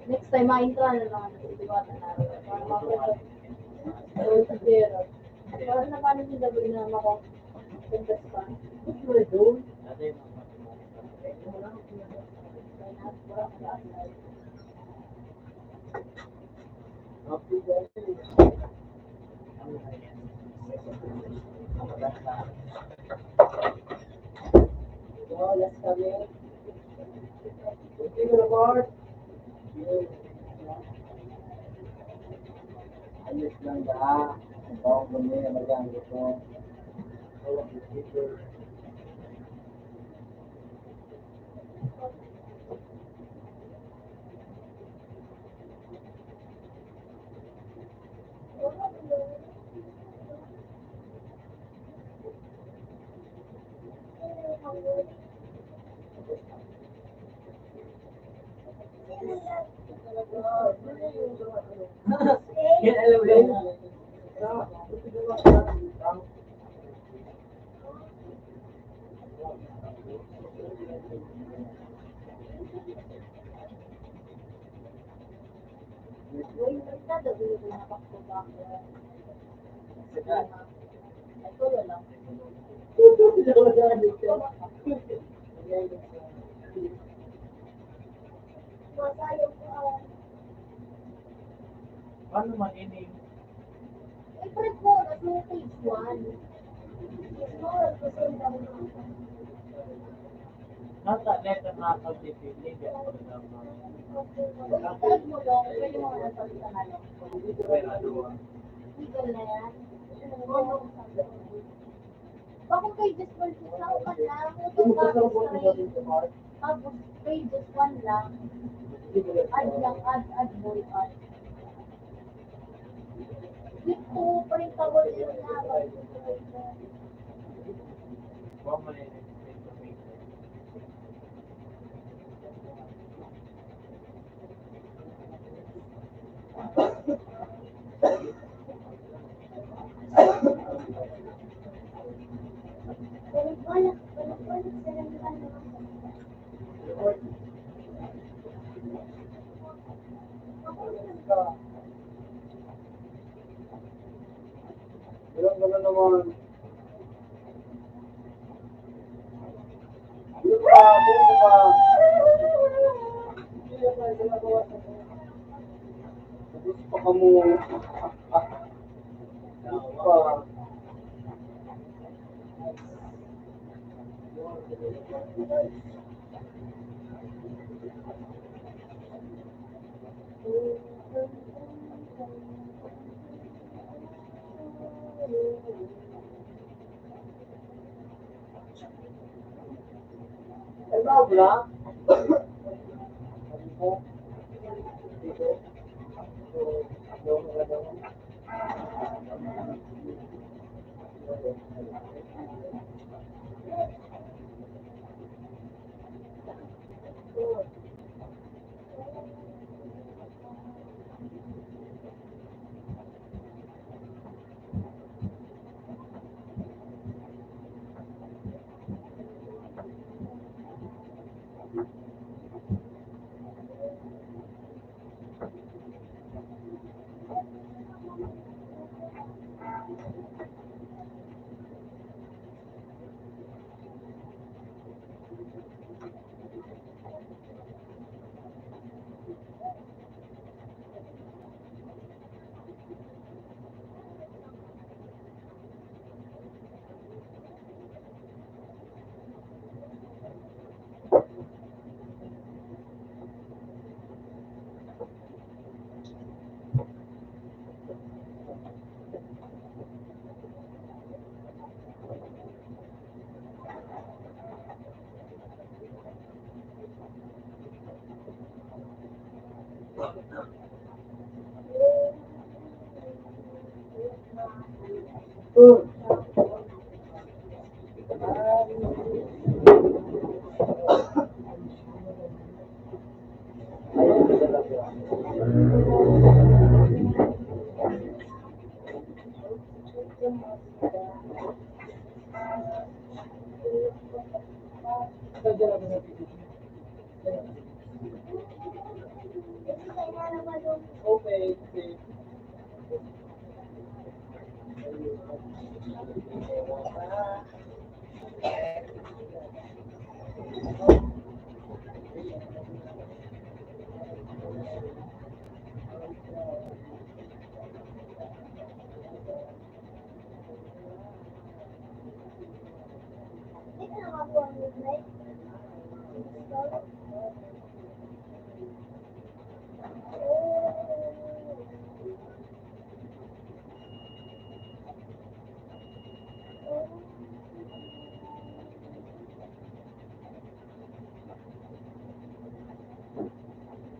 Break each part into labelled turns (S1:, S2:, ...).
S1: Next time, ma-intra na lang. Diwata na. Para mapagod. Para naman yung sabi na mako-contestant.
S2: Ayos lang ba? Bawang bumi na magamit mo. Yan alam mo yun. Paano man ini?
S1: I-prep mo, at may page 1.
S2: Nasa letter na pag-dipili.
S1: I-prep mo lang, pwede mo na palitan na lang. Legal na yan. Bakit pages 1 lang ka lang? Tapos pages 1 lang. Add lang, add more, add. Dito, printable yun na.
S2: Huwag malinis. Ganun naman. Ano pa? Ano pa? Gusto pa ka mo. Gusto pa. Ano ba? Okay.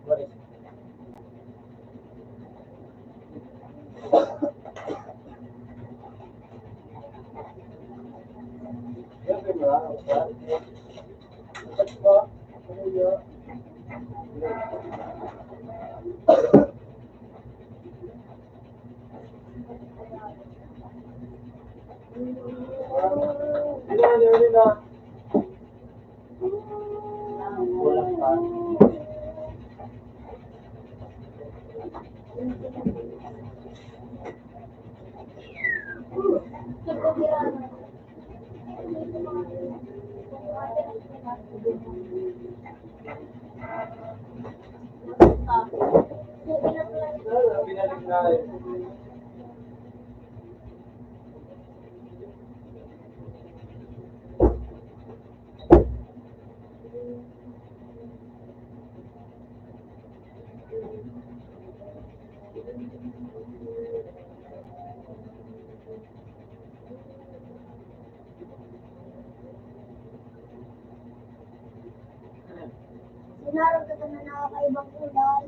S2: What is kulang pa. Binalik na eh.
S1: Sinarap ka na nakakaibang kulay.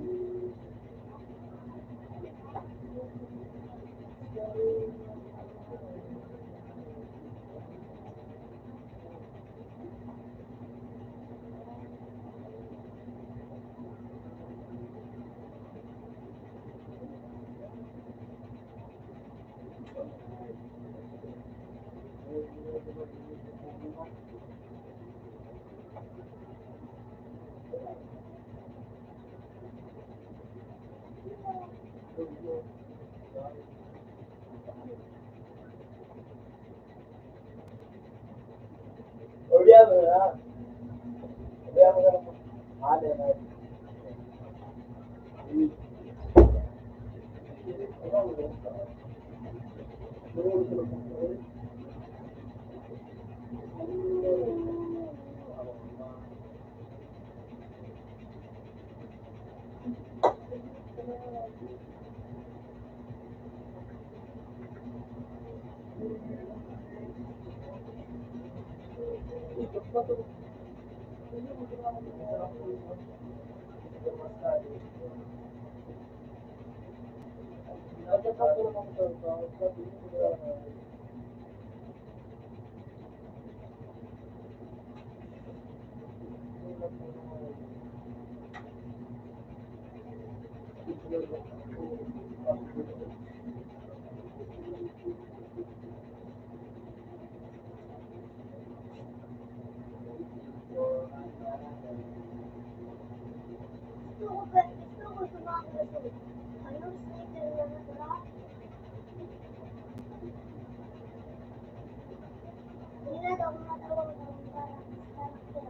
S2: Olha, olha, olha,
S1: Gusto ko sumakit. Anong sticker na natira? Hindi na daw matawag ng parang character.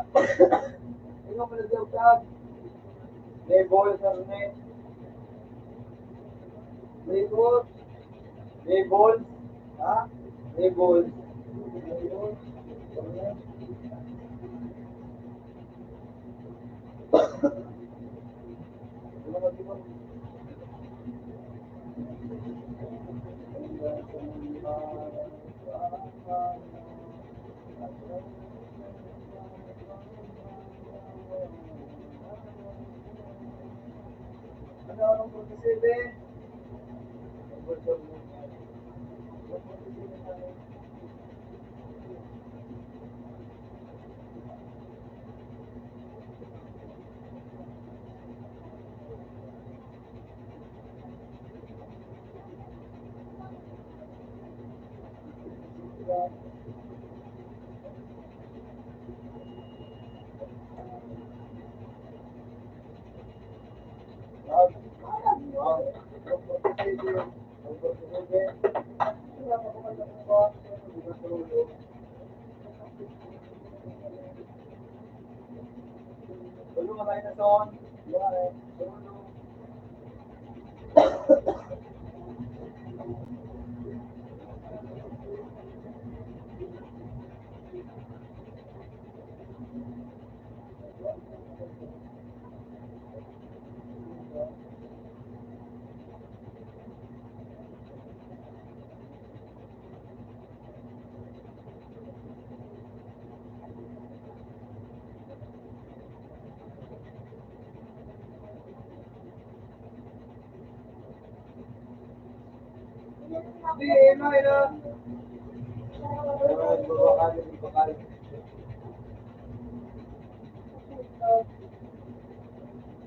S2: Ikaw mo nag-iawtag. May ball sa net. May ball. May ball. Ha? May ball. May ball. Ano ang pagkasibi? Tulungan tayo na son.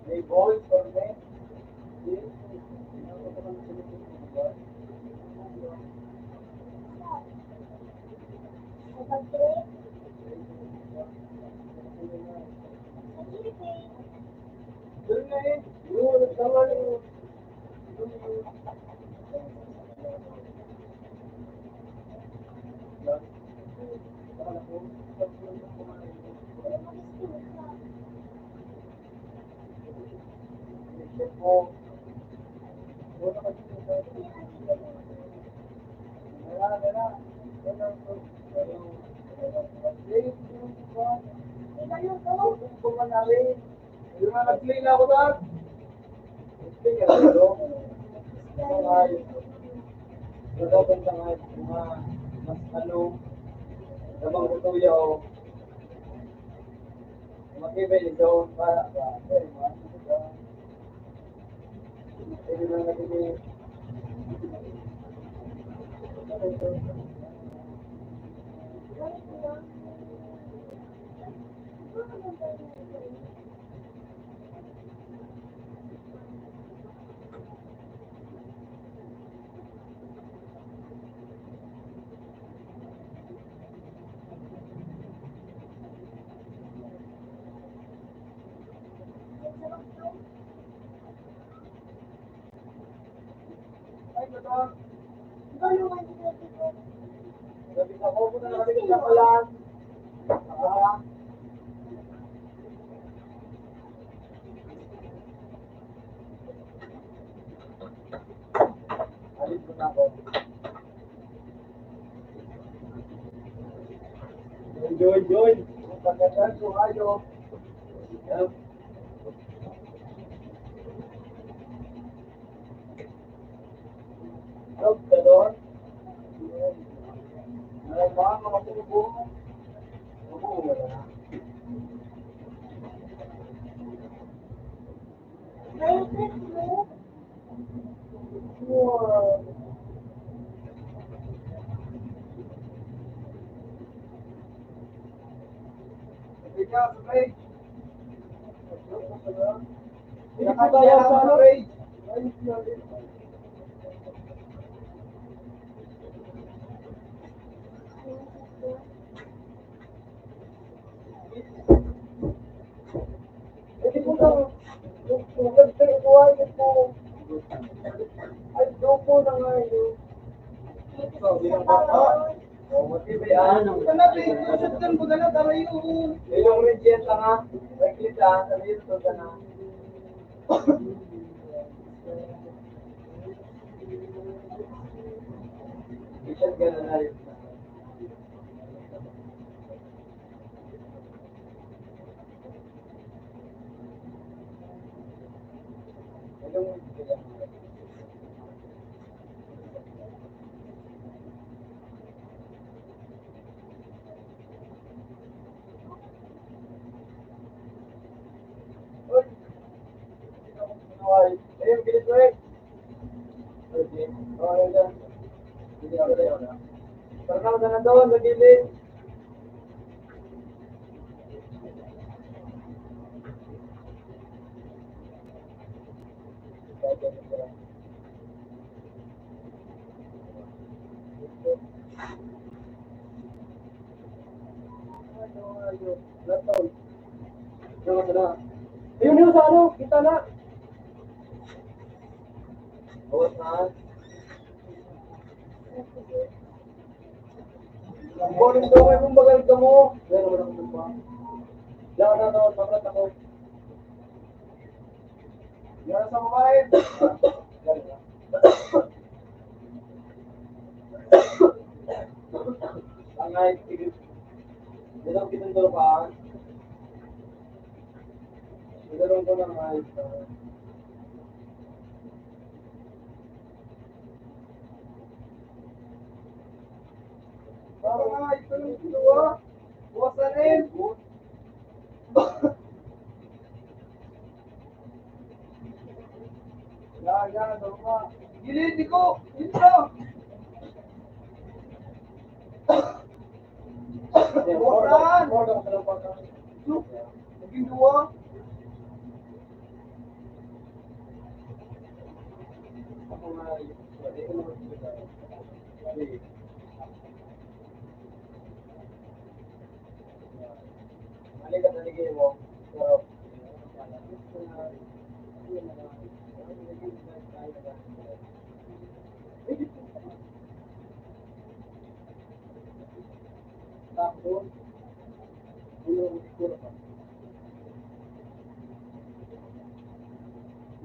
S2: May ball for me. Doon na eh. Yun, nagtawa na yun. Nag-play na ako doon. Nag-play ka na doon. Ito banda nga mga mas ano, namang kutuya o mag-ibay doon para ba? Pwede na nag-ibay. Ay, betul. Sabi ko, ako na nakalimutan ka lang. Alis mo na ako. Join. Pagkatan ko, ayo. Stop ka doon. Nalamaan mo ako po. Wala na. Wow. Ikaw, Ray. Nakakaya sa ano, Ray? Hindi po na, yung nagtagpuan po, ay doon po na nga yun. So, bilang bata, O, matibay yan.
S1: Kana, shoot kan po na taray yung...
S2: Yung region lang ha. Reklit ha. Sabi ito ka na. Richard ka na na rin. Yung region. Uy! Ayun, bilis mo eh. Okay. Okay, dyan. Hindi ako dyan. Parang na doon, sa gilid. Ayun yun sa ano, kita na. Bawas na. Ang boring daw ay kung bagal ka mo. Pero wala ko ba? Diyan na daw, pagkat ako. Diyan sa babae. Ang ay, tigil. Diyan kitang daw pa. Diyan ko lang ay. Parang nga, ito yung dua. Buwas na rin. Yan, dalawa. Gilid, ko. Dito. Buwasan. Naging dua. Ako nga, ito naman sila. Mali ka taligay mo. Pero, tapos, yung siguro pa.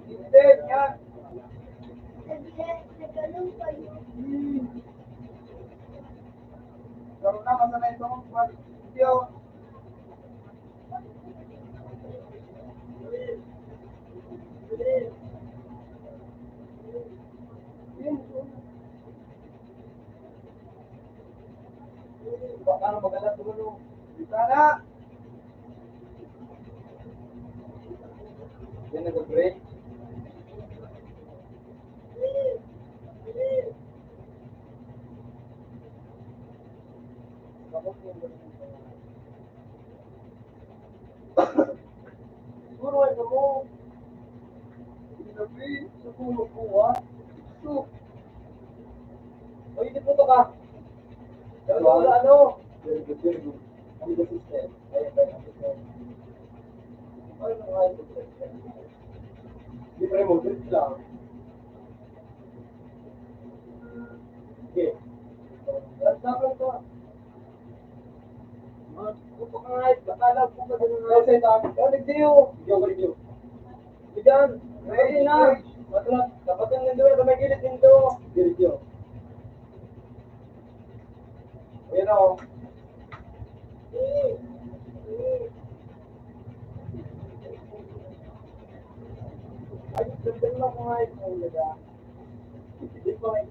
S2: Hindi, yan.
S1: Nagano'n kayo.
S2: Pero na, masanay ito mong video. Baka na magalat tumulong. Kita na. Yan nag-break. Siguro ay mo. Sinabi, siguro po ha. So, hindi po ka. Ano? Very good, very good. Ano ba system? Ayan, ayan, system. Ano nga yung system? Hindi pa rin mo, trip lang. Okay. Dapat ka. Upo ka nga, bakala po ka din nga. Kasi tayo, nagdiyo. Hindi ako nagdiyo. Diyan, ready na. Matulad, dapat yung nandun, sa may gilid nito. Gilid yun. Ayan o. Ay, ganda lang ko nga ito. Hindi pa may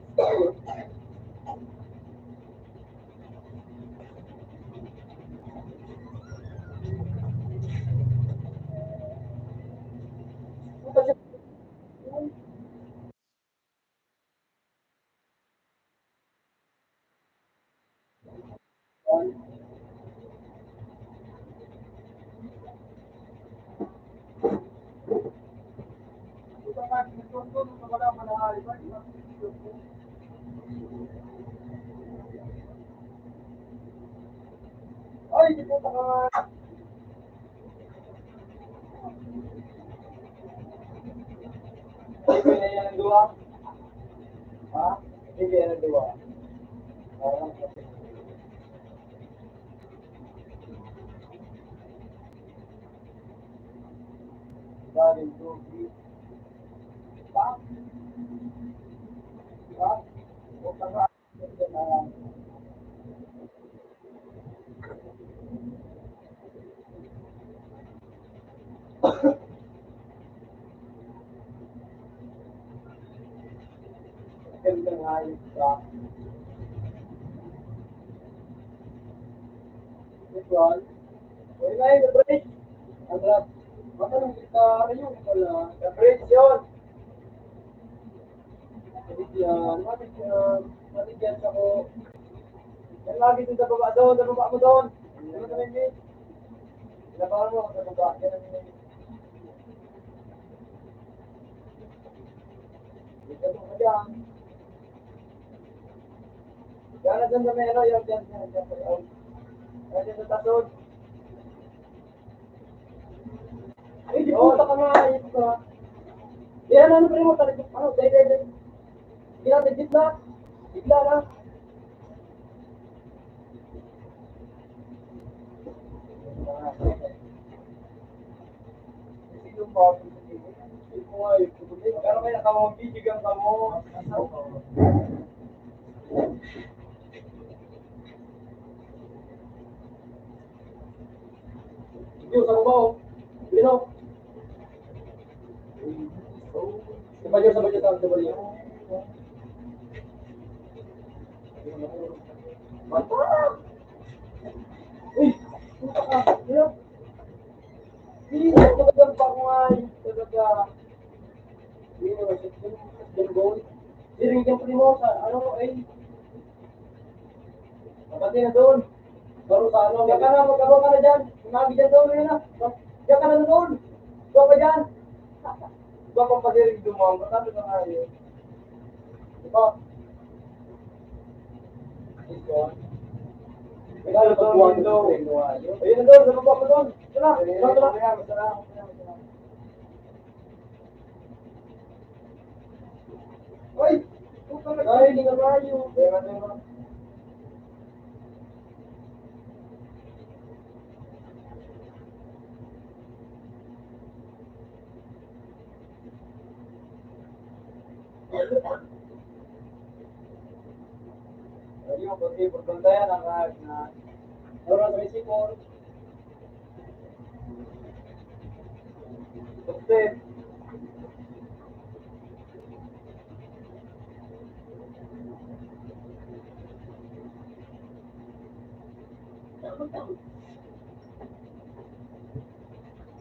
S2: ay, di po ka nga. Hindi na yan ang dua. Ha? Hindi yan ang dua. galing tubig. Pa? Pa? O tanga. Ganda nga yung pa. Visual. Uy na yun, bridge. Andrat. Matanong kita, ano yung wala? Bridge yun. Matigyan, matigyan. Matigyan sa ko. Yan lagi dun sa baba doon, sa baba mo doon. Ano sa may Labangan mo sa baba. Yan ang may Dito mo ka dyan. Yan na dyan sa may ano, yan dyan. Yan dyan sa tasod. Ay, di puta ka nga. Ayun ka. Yan ano pa rin mo. Ano, day. Bigla, bigla. Bigla na. Yung mga Pero kaya nakawagbibigan ka mo. Sige, sa mo. Pino. Sabay niyo. Mata! Uy! Puta ka! Pino! Hindi na talagang pangay. Talaga. Pino, sa Diring yung primo sa ano ay. Napati na doon. Baro sa ano. Diyan ka na, magkabang ka na dyan. Umabi dyan doon, yun na. Diyan ka na doon. Doon ka dyan. Doon kang padiring dumang. Matalo na nga yun. Diba? Ito. Regalo to ang window. Ayun na doon, sa baba mo doon. Ito na. Ito na. Uy! Ay, hindi na tayo. Ayun, pati pagbantayan ang na Loro sa Mexico. Step.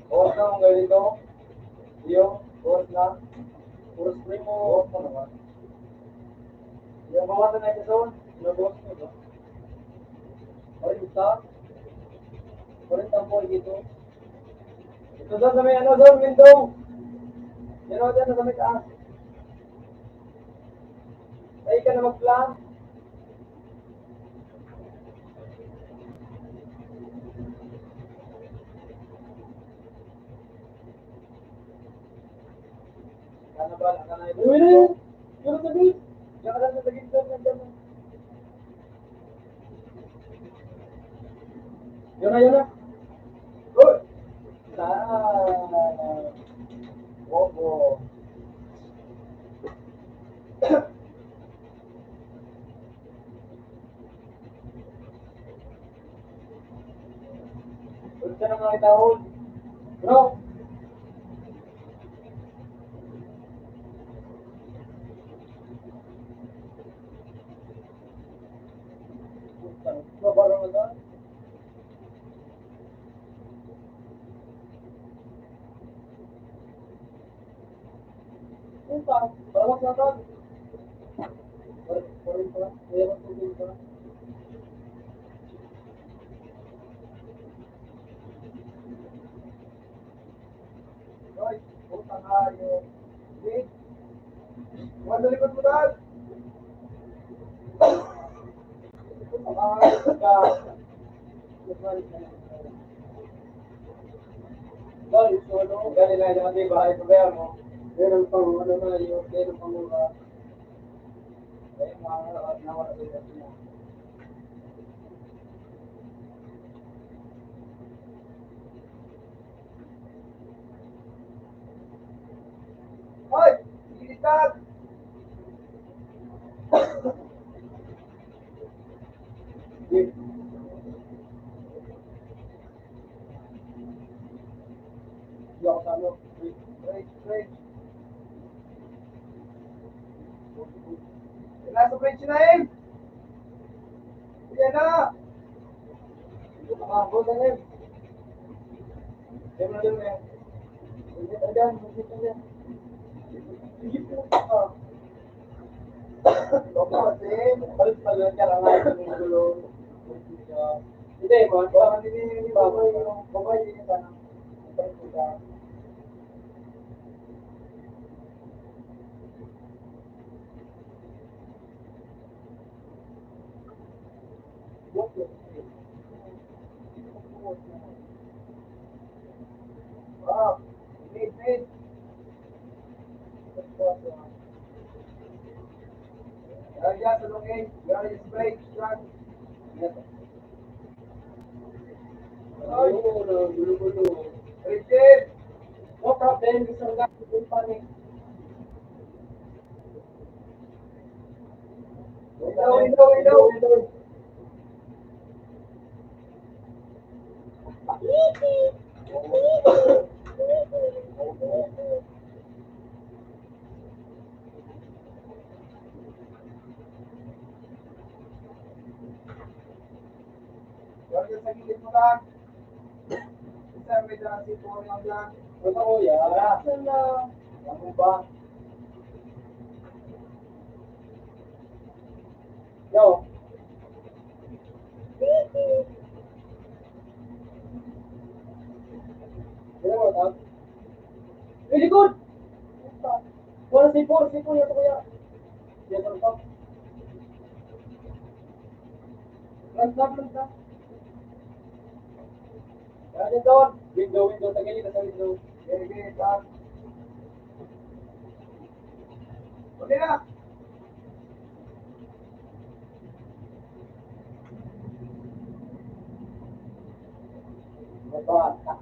S2: Oras na mong gawin dito. Iyo, oras na. Oras primo. Oras na naman. Yung bawasan na ito doon. Nabawas mo ba? Orin isa. Orin tampoy dito. Ito doon sa may ano doon, window. Yan o dyan, sa may taas. Ay ka na mag-plan. Kana ba? Kana ito. Uy na yun. Yun sa bit. Diyan ka lang sa gitna doon. Nandiyan na. Yun na. Uy! Bobo. Ulit ka na mga itahol. Bro! Babaro na doon. Punta. Balak na doon. Parin pa lang. Kaya magtugin pa lang. Hoy, puta nga yun. Wait. Huwag na likod mo doon. Puta nga ka. Dol, solo. Galing na naman yung bahay ko kaya mo. Meron pang ano na yun. Meron pang mga. Ay, mga nawala doon. Hindi ako sa ano. Break, break. Nasa bridge na eh! Yan na! Go na eh! Yan na yun eh. Magit na dyan, magit na dyan. Sige po ka. Opo kasi, balik pala niya lang ay yung gulo. Hindi, baka hindi yung babae yung tanong. Balik po ka. Ah, wait. Yan, tulungin. Yan, yung break. Yan. Ay, gulo-gulo. Richard! No problem, isang gato yung panik. Ilaw. Yan, sa gilid mo lang. Isa, may daan si Tuhan lang dyan. Ano ko yan? Ano ba? Yo. Ano mo, Tam? Likod! Wala sipon yan to kuya. Yan ang top. Lang. Yan doon. Window, tagay na sa window. Okay, Tam. Okay na. Bata.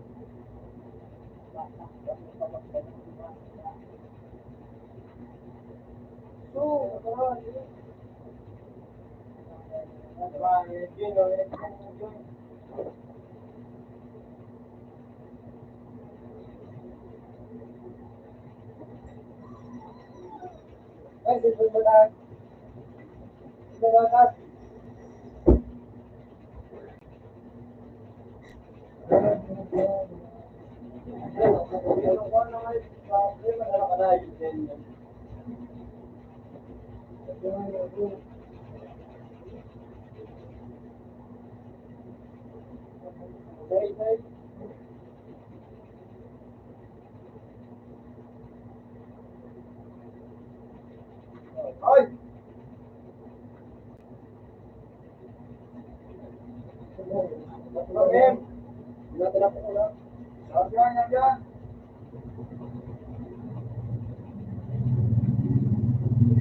S2: Ay! Problem. Yan.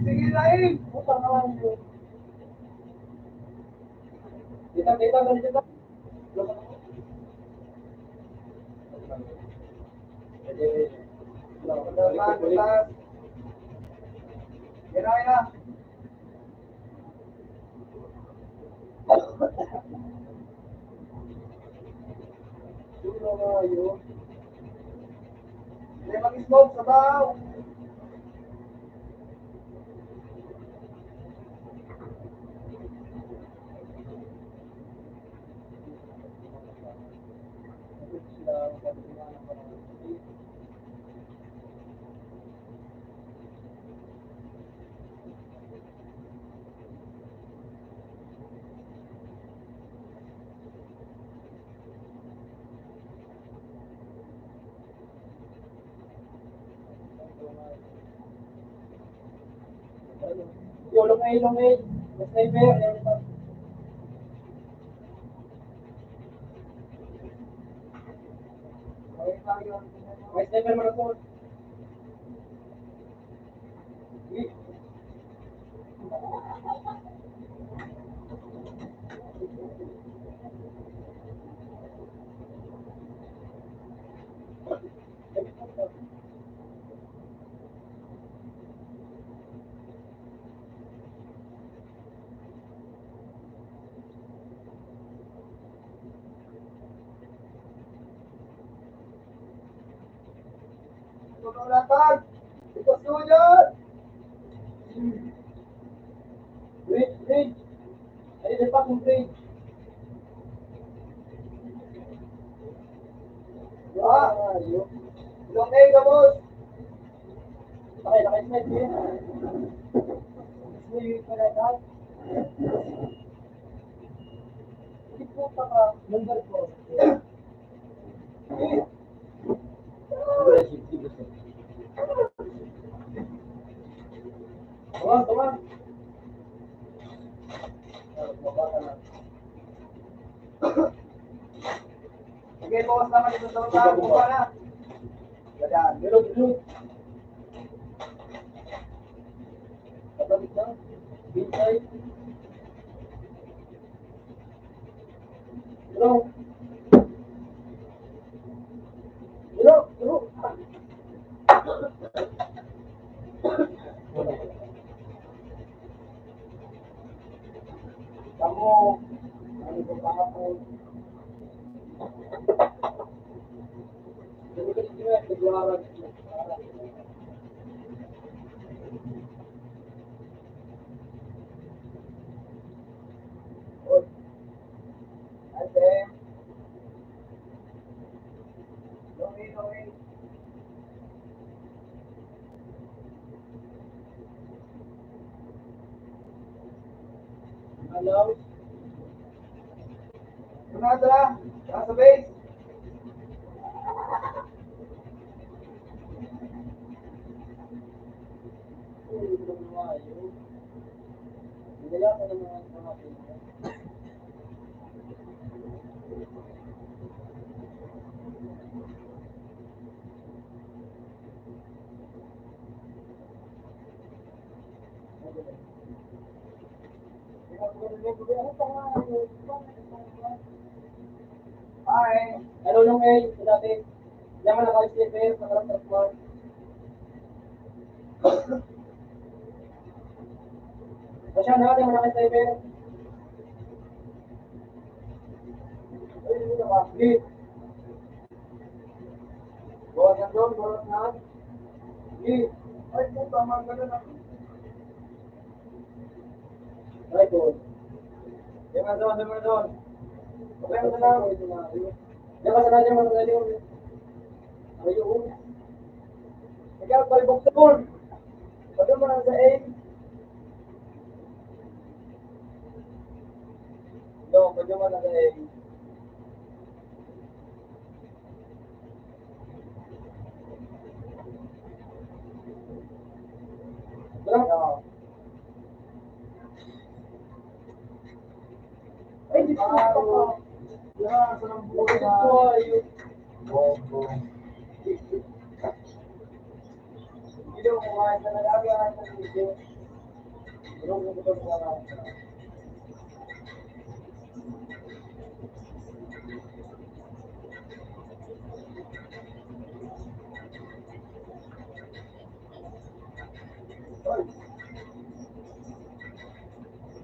S2: Sige, lain. Utang na lang yun. Ganito. Butas. Yan na. Hindi mag-smoke sa baw. Yo, lungay. Sniper. May sniper mo na po. Pagkakulatan! Ito siyo dyan! Bridge! Ay, di pa kung bridge. Ilong A, gabos! Nakay-slide mo yun. Hindi pa na dahil. Hindi po pa ka. Number ko. Tawag. Sige, bawas naman ito sa mga buka na. Ganyan. Bilog. Kapatid lang. Inside. Bilog. Kamu, ano ko pa ako? Hello? Nasa base. Hi. Ano nung dati? Diyan ka naka-slipper, naka-transport. Masya na, diyan ka naka-slipper. Ay, hindi na ka-slip. Bawas yan doon, bawas na. Hindi. Ay, kung tama ka na. Ay, doon. Diyan ka doon. Okay, ano na lang. Diyan ka sana, diyan ka sana. Ayun. Ikaw, palibog sa doon. Pagka mo na sa aim. No, pagka mo na sa aim. No. Ay, di ko na ako. Yan, sarang buhay na. Bobo. Hindi mo kumain na nalagyan sa video. Pero kung ito kumain na.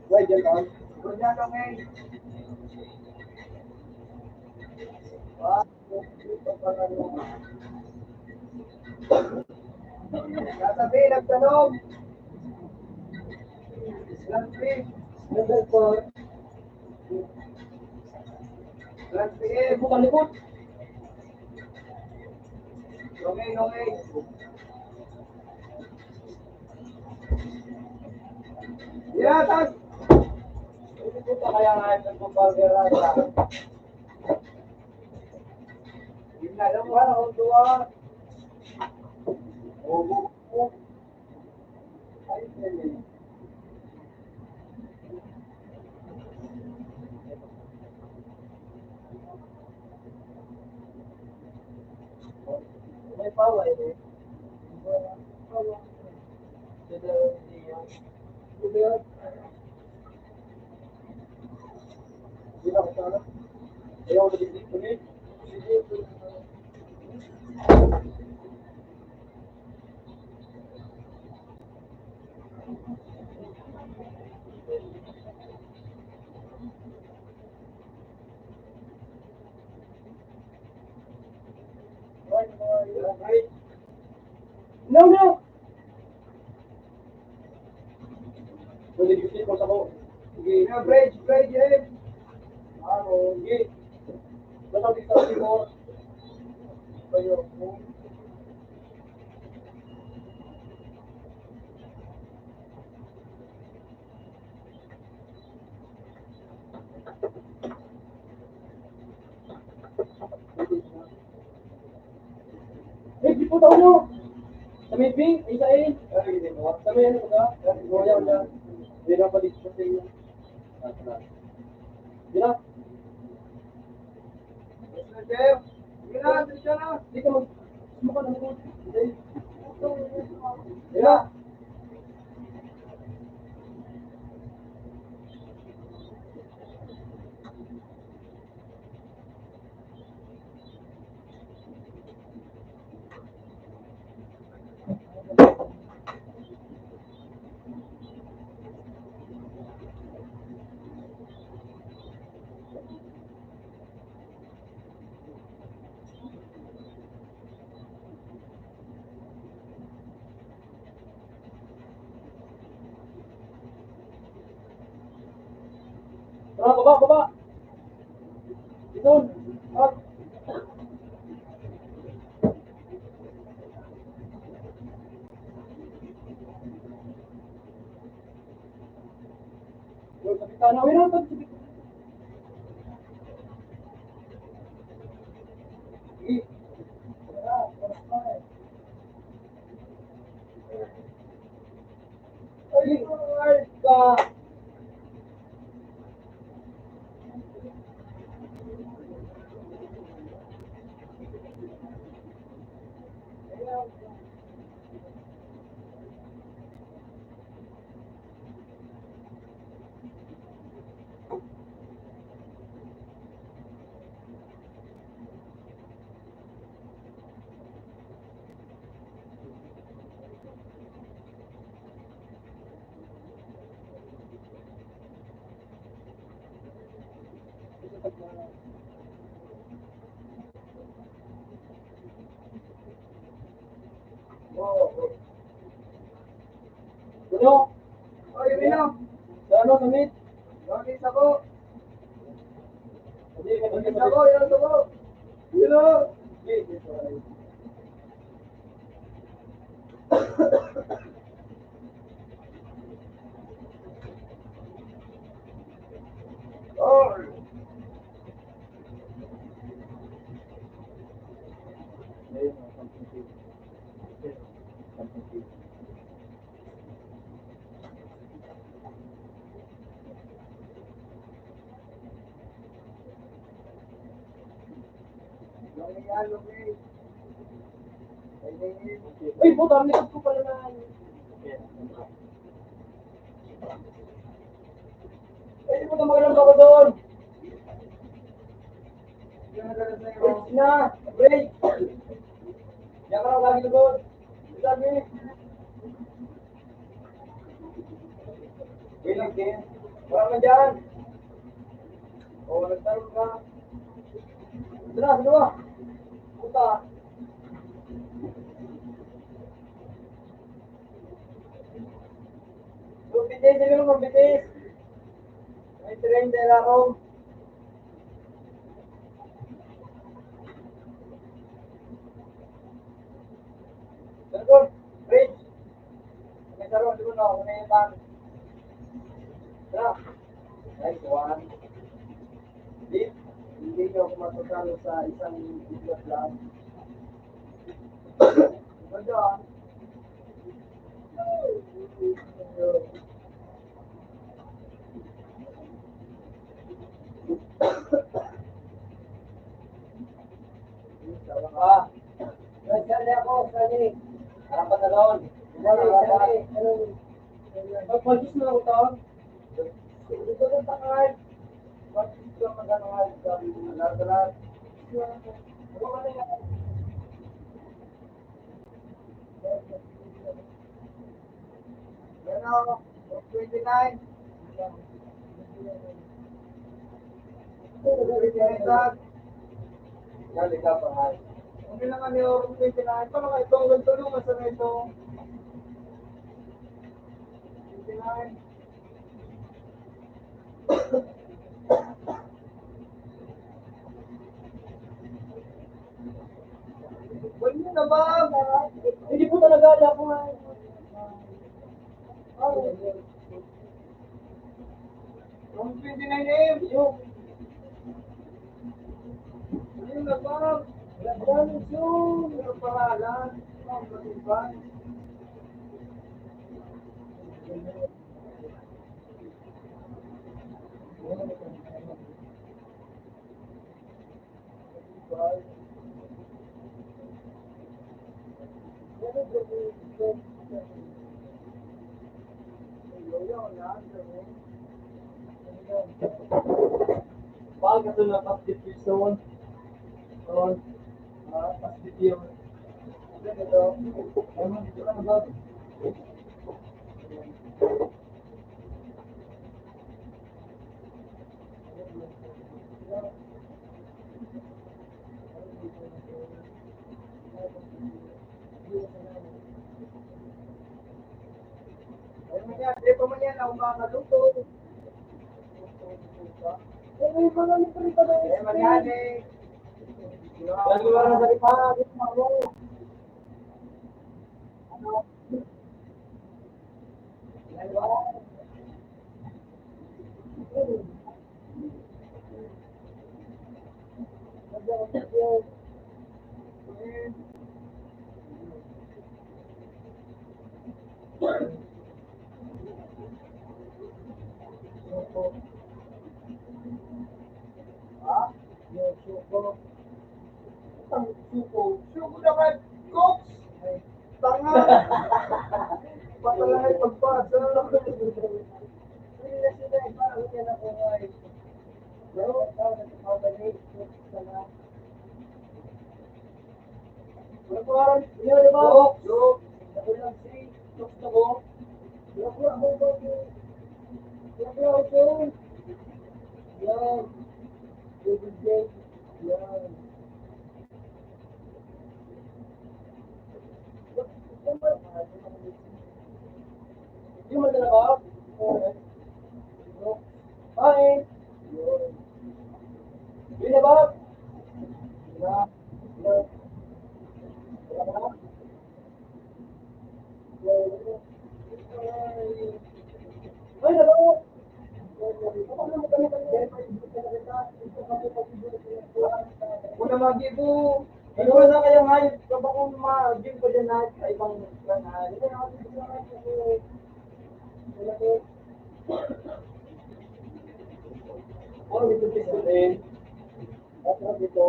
S2: Wait, dyan ka. Dyan ka, ngayon. Nasabi, nagtanong. Grand Prix. Number 4. Grand Prix. Bukang likod. Okay. Yeah, tas. Ito kaya nga ito ng burger na. Yung na lang ba, o tuwa. O, ay, may pawa eh. Ayaw na dito ni. Right. no! Pwede gusto ko sa ko. Sige. Bridge, eh. Ano, sige. Basta di sa mo. Kayo. Eh, di po daw nyo. Sa may pink, isa eh. Sa may ano ka? Royal na. Hindi na palit sa inyo. Hindi na. Sige na, sige na. Hindi ka mag-sumakan ng mga. Hindi na. Tara, baba. Ito. Up. Yung sa bitana. Uy, na. Sige. Ay, ka. Ano? Ay, Rino. Ano, Samit? Bakit ako? Bakit ako? Yan ako. Rino. Oh. Uy, puta, may ko pala na. Pwede mo na magalang ako doon. Break na. Break. Diyan ka lang lagi doon. Sabi. Bilang din. Wala na dyan. O, nagtanong ka. Dala, dala. Puta. Lumbitis, hindi mo lumbitis. May train dahil ako. Dalgon, bridge. May sarong, di ko na, kung may ipan. Dala. Nice one. Deep. Hindi nyo ako matatalo sa isang idiot lang. Ganda. Ah, nagkali ako, sali. Harapan na doon. Sali. Pag-pagis na ako tawag. Ito na takay. Pag-pagis ka mag-anong sabi ko na lahat. Ano ka na yan? Yan o, 29. 29 tag. Yan, ikaw pa nga. Hindi na nga niyo 29. Ito mga ito, ang tulungan sa ito. 29. Huwag niyo na ba? Hindi po talaga ako nga. Ang 29 eh. Ayun na ba? Yan yun. Ano pangalan? Ang matibay. Bakit ito na pag-defuse doon? Pag-defuse. Ito. Ano dito ka na ba? Hindi pa man yan, ako makakaluto. May mga libre pa daw. May mangyari. Lagi mo na sa ipa. Ano? Suko naman, Cox! Tanga! Patalahay pagpasa. Hindi na sila, parang yan ako ay. Pero, nagpapabalik, sana. Wala ko aral, hindi na ba? Joke! Ako lang si, Cox na ko. Wala ko ako ba? Wala ko ako. Yan. Good day. Yan. Yung madala ba? Bye! Yun na ba? Ay, na ba? Una mag-ibo. Ano na kaya nga yung kapag kung mag-gym ko dyan na sa ibang kanal. Ano dito dito din? Ano dito?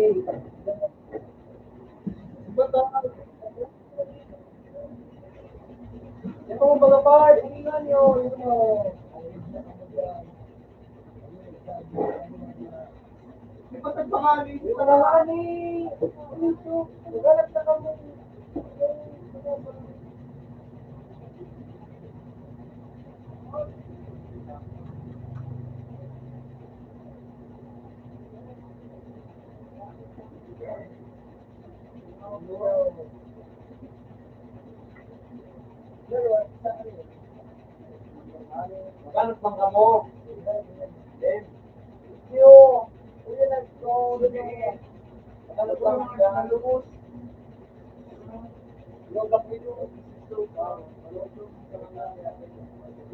S2: Ba't yan po mga part, tingnan nyo, yun o. Di ba tagpangani? Di ba tagpangani? Naghanap na kami. Maghanap lang ka mo. Then, yo, uy, let's go. Maghanap lang ka. Lubos. Yung kapit yung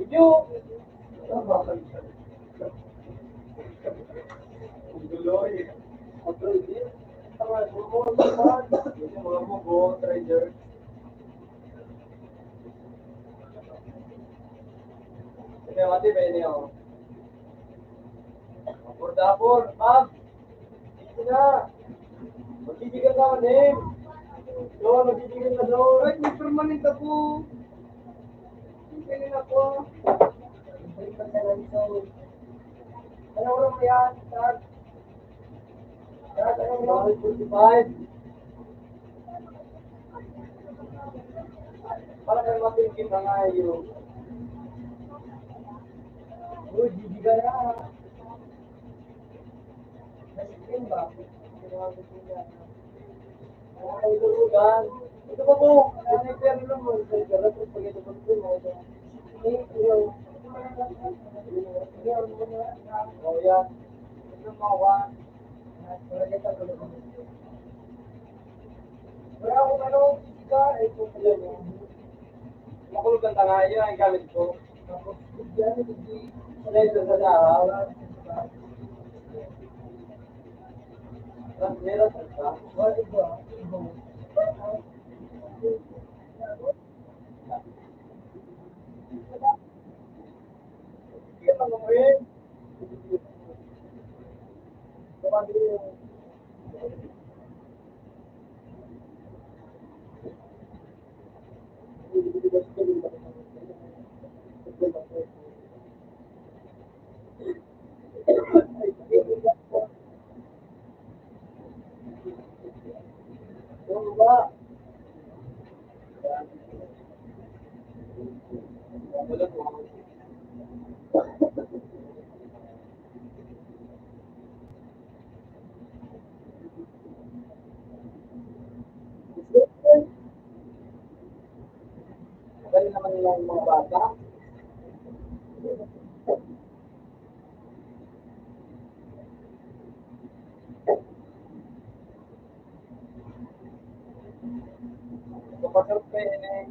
S2: video. Ang gulo eh. Control din. Mga mugo, trader. Ito yung ati ba yun yun? Dapur, ma'am. Ito na. Magbibigan ka man eh. Doon, magbibigan ka doon. Ay, may permanent ako. Tingnan ako. Ano oras mo yan? Start. Start, ano mo? 45. Para kayo matingin na nga yun. Uy, bibigan na. Nasikin ba? Ay, lulugan. Ito pa po. Ano yung pera lang mo? Ito yung pera po. Pag ito pa po. Oh, yan. Ito mo, one. Wala akong ano, isika. Ito pa yan. Makulog ang tangayo ang gamit ko. Tapos, yan, hindi. Ito sa daraw. Meron ka? What is that? Sige, panguhin. Yung ba? Wala po. Magaling naman yung mga bata. Kapasok pa yun eh.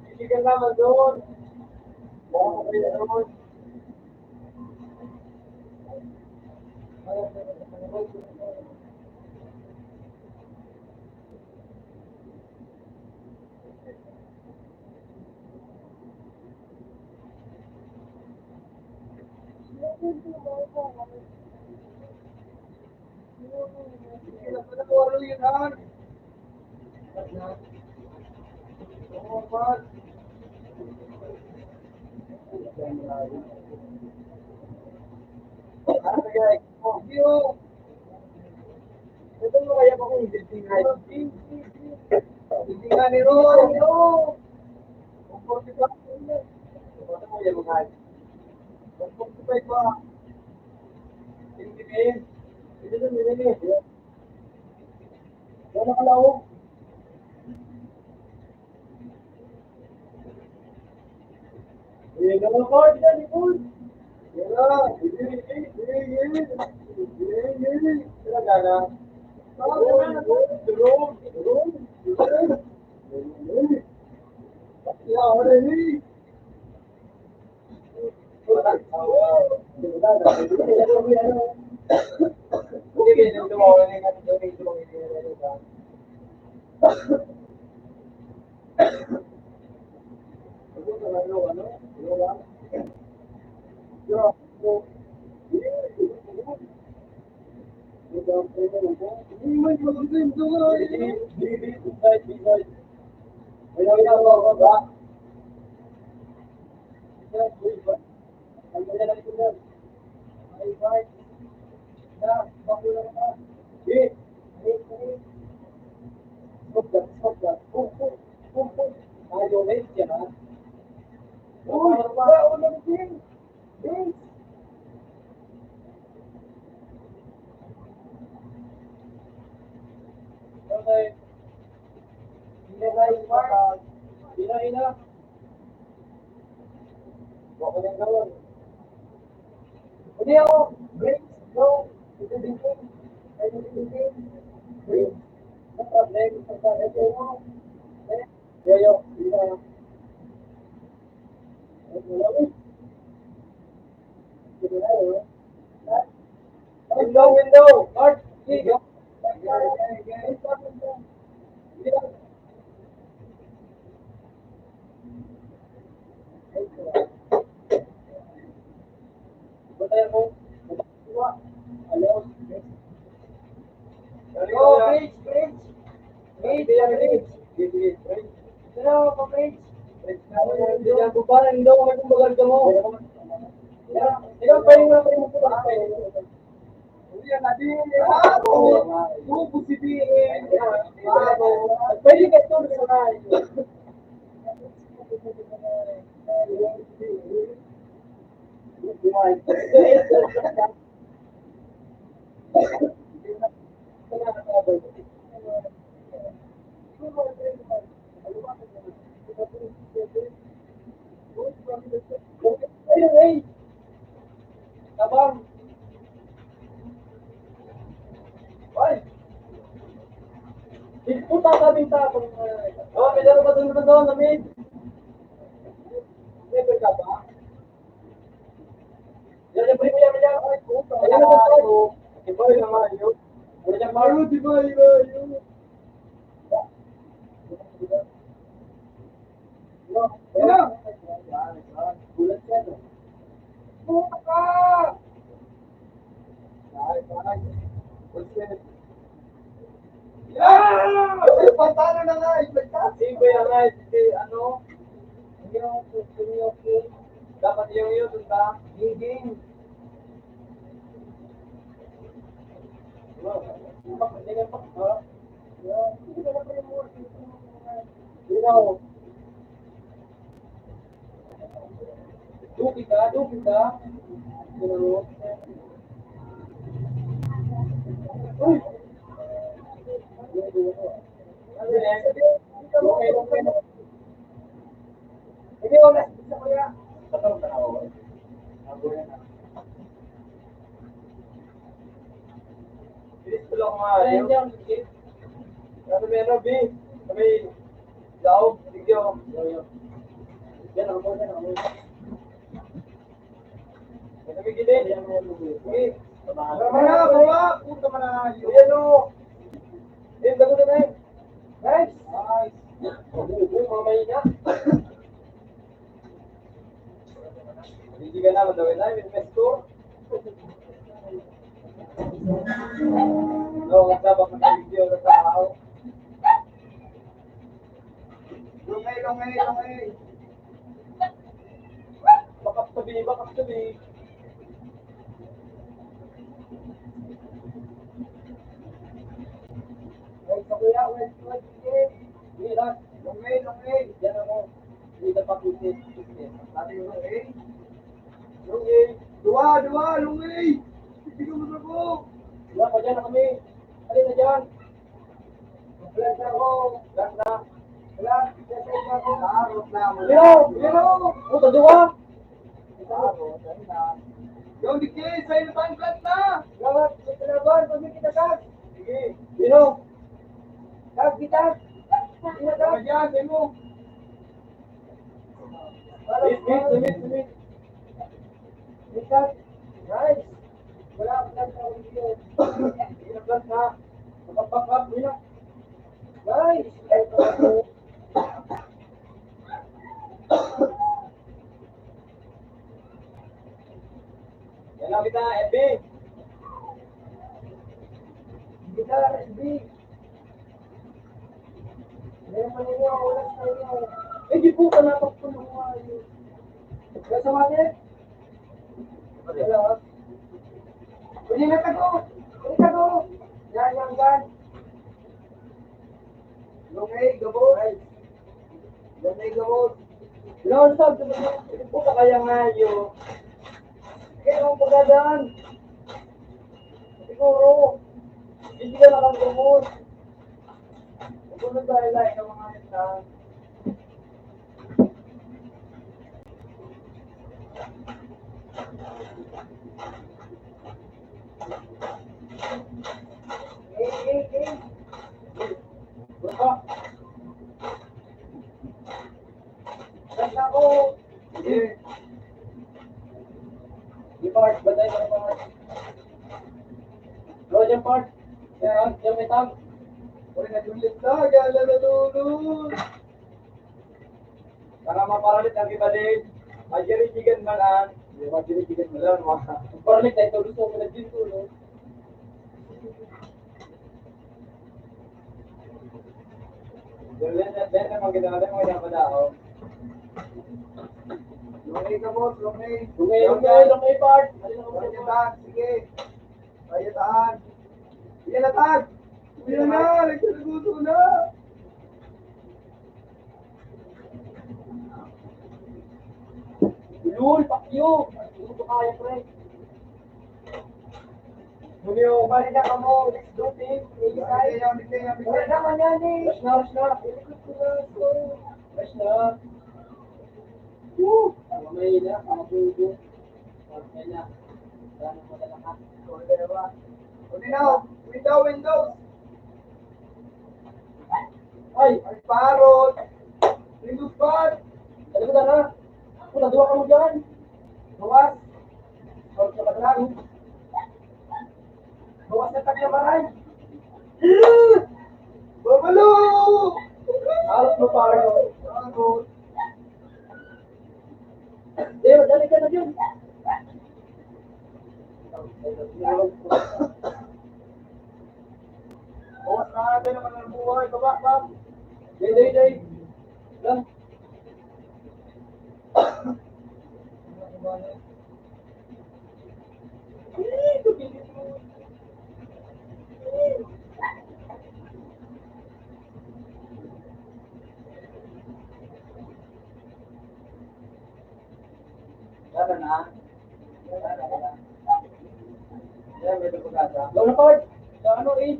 S2: Bibigyan naman doon. Baka ka pa yun doon. Pinapalawaro yun ha. Oo, man. Ano kaya? Video. Ito mo kaya pa kung hindi-tingay. Hindi-tingay ni Ron. Kung 45. Ito mo yan mga. Kung 45 pa. Tingin. Ito na nilini. Wala ka lao. Yan na mga card yan, Nicole. Yan na. Sila gana. Hindi ako, break, go, ito din ko, ito din ko, break, no problem, ito mo, yo, hindi na, window, Art, go, Batay mo, go, bridge, bridge, bridge, bridge, pero, pa-bridge, Diyan ko parang hindi ako may kumbagal ka mo. Ikaw pa yung mga primo ko ba? Hindi yan natin. Ako, pusitiin. Pwede ka ito sa kayo. Ay, tabang. Ay, puta kami tabang. Oh, may dalawa ba doon, namin? Never ka ba? Yan yung primo yan, yan. Ay, puta. Ayan na ba ito? Iba yung mga yun. Wala niyang maro, di ba? Iba yun. Ayan. Bulat yan. Puta ka! Pantalo na nga, hindi ba yan nga, ano, yung dapat yung tunta, hinging. Duki ka. Uy! Hindi ko na isa ko yan. Tatawag na ako. Bilis ko lang mga ayaw. Ano meron, B? Kami, daog, bigyo. Yan ako. Kami gilid. Sige. Bawa! Puta mo na. Yan o. Yan, bago na na. Nice. Mga mahina. Hindi ka na, madawin na. May score. No, kasabak na video na tao. Lungay. Bakap tabi. Wait, kuya, wait. Wait, lungay. Yan ako. Hindi na pakutin. Sabi yung lungay. Dua, lungay. Hindi ko masako. Wala pa dyan na kami. Alin na dyan? Vlog na ako. Vlog na. Lino! Puta, dua! Yung dikit, sa'yo na tayong vlog na! Gawat, italaban, pag may kitakas! Sige, Lino! Kag, kitas! Kinakas! Kaya, sa'yo mo! Sumit! Kitas! Nice! Wala, vlog na video. Sige na vlog na. Makapack up, Lino! Nice! Yan lang kita, FB. Eh, di po ka napagpulungan. Kaya sa mati? Wala. Pwede na tago. Pwede tago. Yan. Okay, gabot. Okay, gabot. Lord, sabi mo, hindi po ka kaya ngayo. Kaya kung pagdadaan. Siguro, hindi ka nakagamot. Kung nagdahilay ng mga ita. Eh. Baka. Basta ko. Sige. Di part, batay ka na part. Roll yung part. Yan, yung may tag. Uy, nadulit na. Gala natulog. Para maparalit ang ibalik. Majirijigan man ang. Hindi, majirijigan man lang. Paralit na ito. Gusto mo na dito, no? Then naman ginagawa mo yung madao. Lumay ka mo, lumay. Lumay part. Sige. Ayataan. Sige na tag. Sige na, nagsasaguto na. Lul, pakyo. Hindi ko kaya, pre. Muli balik na ka mo. Let's do things. Wala naman yan eh. Rush na. Rush na. Woo! May na, makabugo. Okay na. Sana mo na lahat. Okay na ba? Okay na. Windows. Ay, parot. Windows pad. Ano ba na? Wala, duwa ka mo dyan. Bawas. Bawas ka ba lang? Bawas na taglamaran. Babalo! Alas mo parot. Parot. Dali ka na dyan. Bawas na natin naman ang buhay. Baba. Day. Lang. Lalo na. Yan, may pagkasa. Lalo na part. Sa ano eh.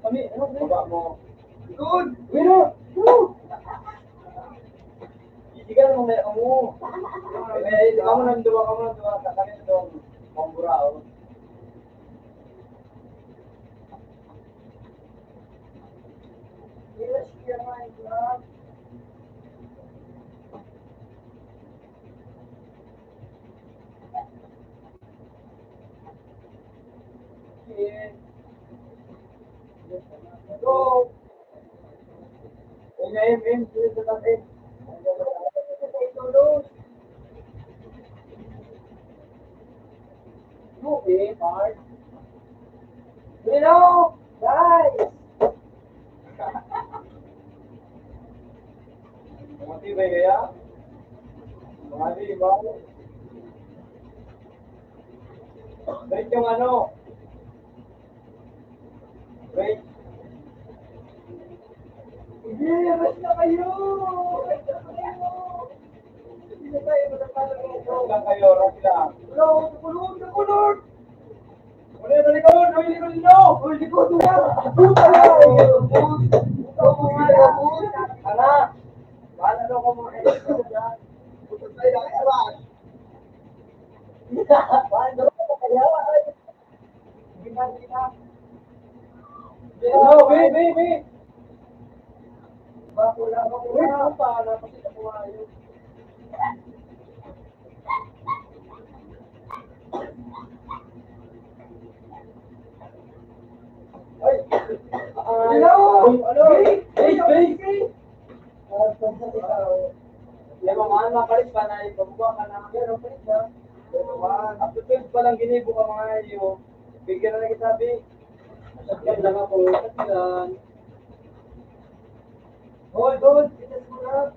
S2: Kami, ano? Baba mo. Good! Wino! Woo! Isigan mo na mo. Kamu nang dua. Kami dong. Mamburao. Yes, my God. Go! Ngayon, sa tabi. Okay, Mark. Hello, guys! Matibay kaya? Matibay ba? Break yung ano? Break. Hindi, rest na kayo! Hindi na tayo matapalong. Rest lang kayo, rest lang. Kulog! Ulit, talikod! Uy, likod na! Puta na! Anak! Bahala daw ko mga helikod dyan. Puta tayo na kaya ba? Bahala daw ko kaya ba? Hindi na. No, be. Bakula. Paano? Kasi nakuha yun. Ay! Hello! Ano? Base! Lima man, makalit pa na ipabuka ka na. Pero palit na. Up to 12 pa lang ginibo ka mga iyo. Bigyan na kita, Bi. Nasakyan lang ako. Kasilan. doon. Itas mo na.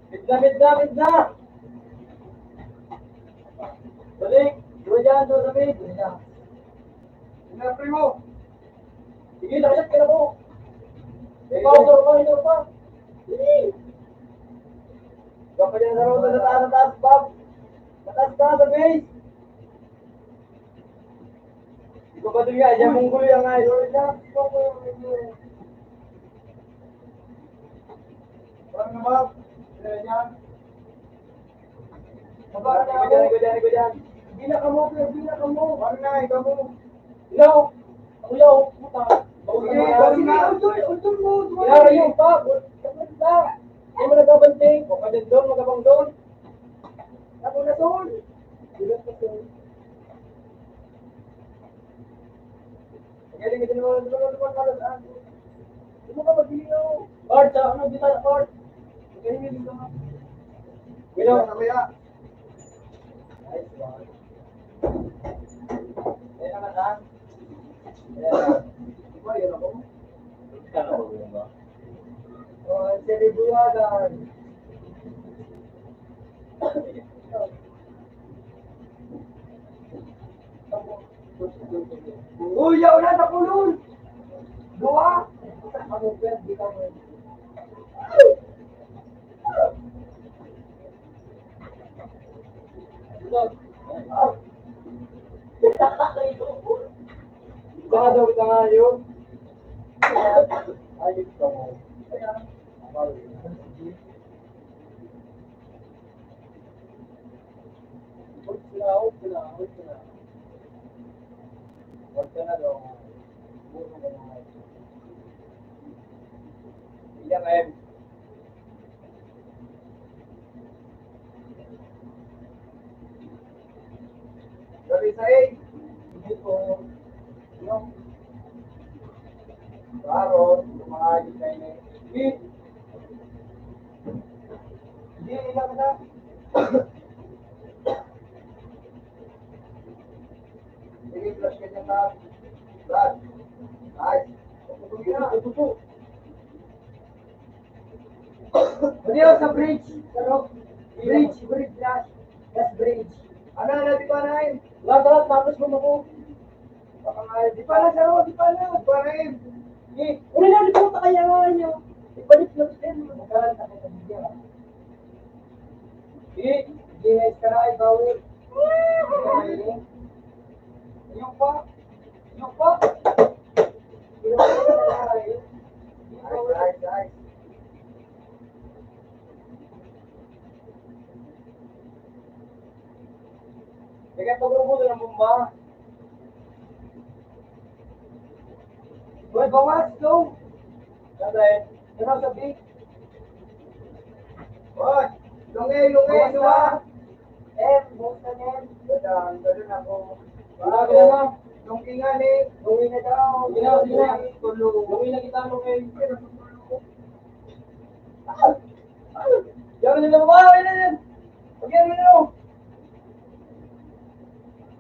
S2: Midna. Balik. Dua dyan, dua sa mid. Sige, primo. Sige, nakasat ka na po. Hinor pa. Sige. Gapa dyan sa road na taas, Bob. Mataas ka sa base. Iko ba ito nga? Diyan mong gulo yung nga. Parang na, Bob. Sige dyan. Iko dyan. Bila ka mo. Parang na, ikaw mo. Ilaw. Puta. Ultun mo. Ilaw yung pa. Hindi mo nagkabanting. O ka dyan doon, magabang doon. Ako na doon. Magaling din mo malasaan. Hindi mo ka mag-ilaw. Art, ano bitay art? Magaling din mo. Ilaw, namaya. Nice one. Ayan na ka. Diba yun ako? Kala ko yun ba? Oh, seribuyagan. Uy, yaw na nakulun! Dua! Ano ba? Di ka mo. Kita nga yun. Ayos ka mo. Huwag ka na daw. Iyan em. Gabi sa A. Hindi po. Yung Baron, lumahagin kayo na hindi, ilang na. Sige, flash ka dyan na. Brad. Nice. Tutupo. Hindi ako sa bridge. Bridge flash. That's bridge. Ano, di pa na yun? Lahat, tapos mo ako. Baka nga, di pa na. Di pa na yun. Uli na, di po kaya nga nyo. Ibalik lang din. Magkaroon ka sa video. Gines ka na, ibawi. Yung pa. Nice. Sige, pag-ubuto ng bomba. Uy, bawas, go! Sabi, sa big. Uy, lungi, dua. Buksan yan. Ganun ako. Lungi nga ni. Lungi na daw. Lungi na kita, lungi. Yan na ba? Pagyan mo na.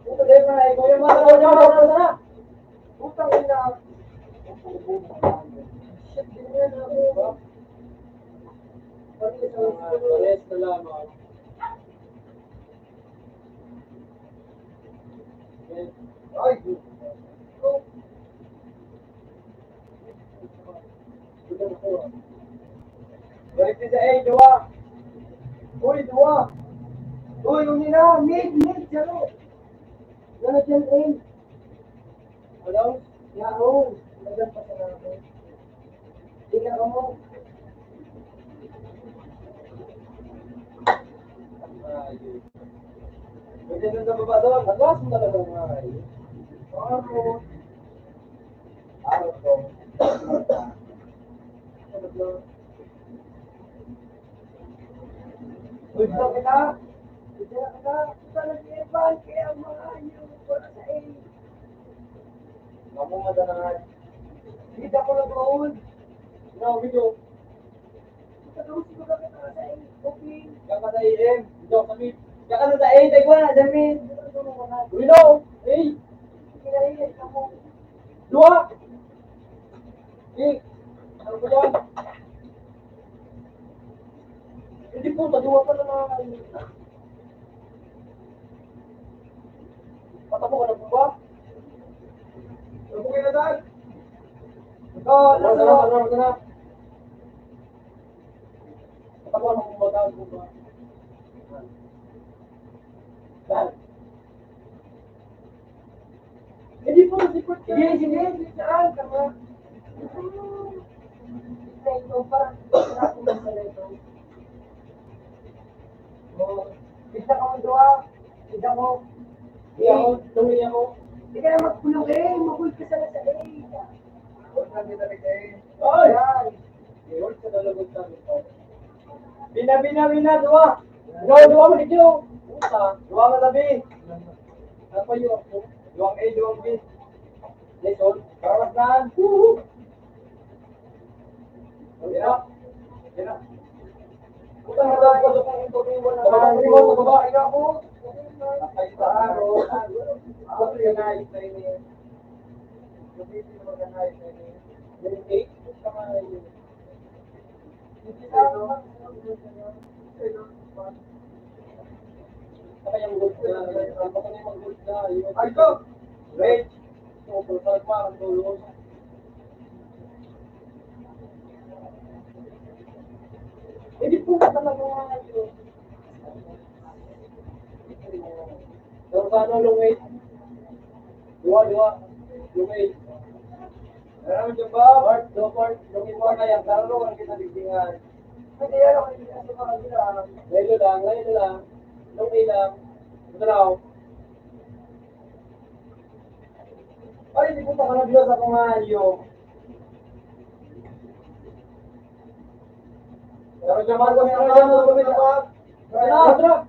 S2: Puta din na, ikaw yung mga Putang ina. Pares na lamang. Ay! Balik din sa A, dua. Uy, dua. Uy, yung nila, mid, jalo. Gana dyan, A. Hello? Oo. Nagyan pa sa namin. Hindi ka mo. Pwede nun sa baba doon. Naglas mo talaga mga ay. Araw ko. Uy, bro kita. Kita nag-iban. Kaya mga yung wala sa A. Kamu madalangan. Hindi ako nag-roll. No, video. Katulog siguro kita sa A. Okay. Kaka sa AM. Video kami. Kaka na sa A. Tayo ko na. Jamin. Wino. A. Dua. Eh, ano ba yan? Hindi po, tadua pa naman. Patamo ka na po ba? Ano po kayo na dahil? Ito, ano na. Patamo ka na po ba dahil po ba? Dahil. Hindi po, hindi po. Sige, saan ka na?
S1: Ito pa. Ako lang pala ito. Kita ka mo doon. Kita mo.
S2: Tuloy ako.
S1: Hindi ka na magpulong eh. Magpulong ka sana sa eh.
S2: Huwag na kita rin. Ay! Huwag ka nalagot sa amin. Bina, dua. Dua mo dito. Puta. Dua mo tabi. Apa yun ako? Duwang A, duwang B. Lesson. Karawasan. Woohoo! Yan. Puta na daw ko sa ito na. Sa baba. Ay ako. Ay sa araw. Ako yung nais na ini. Hindi mo ganay na ini. Yung 8 kama yun. Saka yung good na. Baka na yung good na. Ay ko! Great! So, pulsar pa ang tulong. Hindi po ka talaga nga yun. So, paano long wait? Dua. Long wait. Meron dyan ba? Part, long wait mo kaya. Taro ang kinabigtingan. Hindi yan ako. Hindi yan sa mga gila. Ngayon lang. Long wait lang. Ito lang. Ay, hindi po ka nabila sa pangayo. Pero dyan ba? Tara!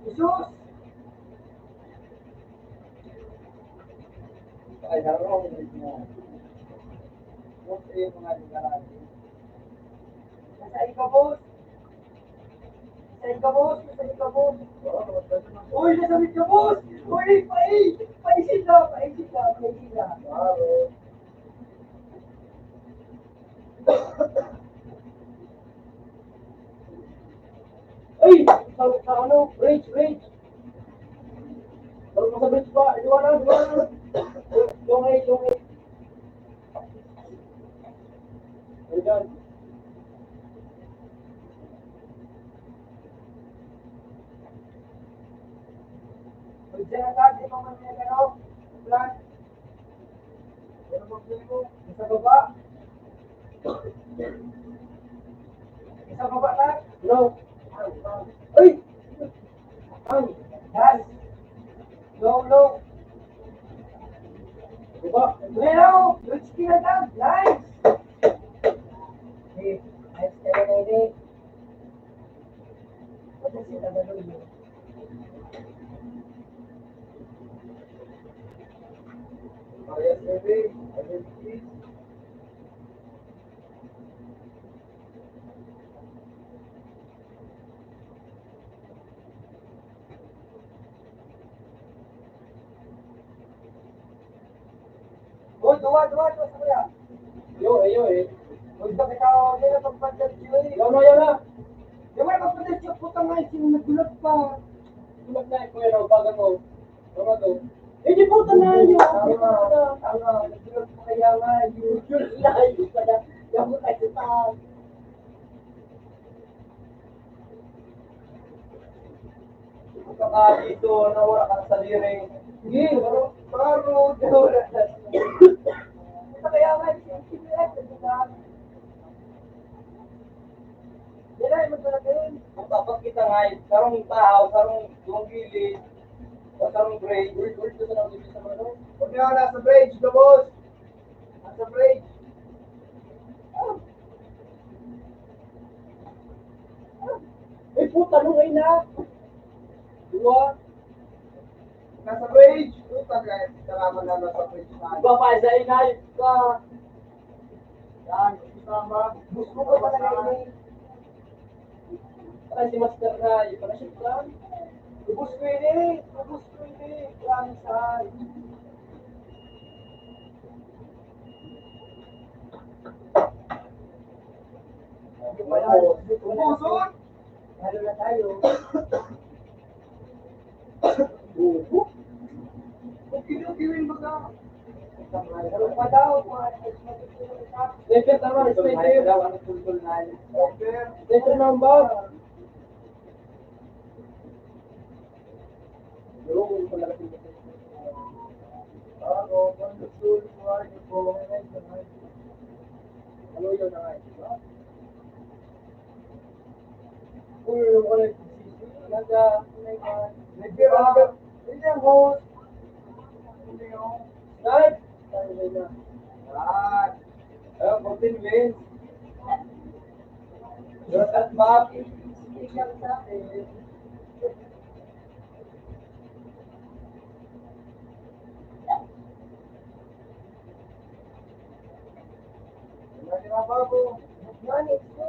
S2: Jesus! Ay, naroon ang mga mo. Huwag sa iyo mga ligaran.
S1: Nasa boss. Uy, nasa ka, boss! Uy, paisin na.
S2: Ay! Sa ano? Bridge! Baru mo sa bridge pa. Dua na. Lungay. Ayan.
S1: Uy, dyan na tayo. Di mo man niya gano'n. Plan.
S2: Ano mo mo?
S1: Isa baba. Isa baba na.
S2: No. Ay! Ay!
S1: Yan. Low.
S2: Diba?
S1: Bueno, good skill na. Nice. Okay, nice ka na ini. Ano sila gano'n yun?
S2: Parehas baby. Identity.
S1: Uy, duwa sa kuya.
S2: Yo eh.
S1: Uy, bakit ikaw din ang pagpandag siya eh?
S2: Yan na.
S1: Di ba pagpandag siya putang nga sino nagulat pa?
S2: Tulad na ko yun. Bagan mo. Tama to. Hindi po na yun.
S1: Tama, nagulat pa kaya nga yun. Yun pala. Yung mo tayo sa
S2: Dito, nawala ka sa liring. Sige,
S1: Baro, dura. Ito kaya nga, sinilat, diba? Yan ay maglalagay.
S2: Dapat kita ngayon, sarong tao, sarong duwang gilid, sarong bridge. Uy, ito na lang sa mga no? Huwag niyo, nasa bridge, boss! Nasa bridge. Eh, puta, lungay na! Dua. Nasa bridge. Puta, guys, kalaman na nasa bridge na. Iba pa, sa inay ka. Yan, isama.
S1: Gusto ko pa na ini.
S2: Ay, si Master Ray, pala siya plan. Ubus ko yun eh. Ubus ko yun eh. Promise saan. Ubusot! Lalo na tayo. Ubo? Kung kinukiwin mo ka. Meron pa daw. Sniper, tama. Sniper. Sniper number. Yung palaki nito. Ako, consul, kuwari po. Ano yun na nga? Uy, yung ulit. Naga, naga. Hindi ang host. Hindi yung start. Sabi na. Start. Ayun, 14 wins. Just at back. Ikaw sa akin. Ano na bago? Nani, ito.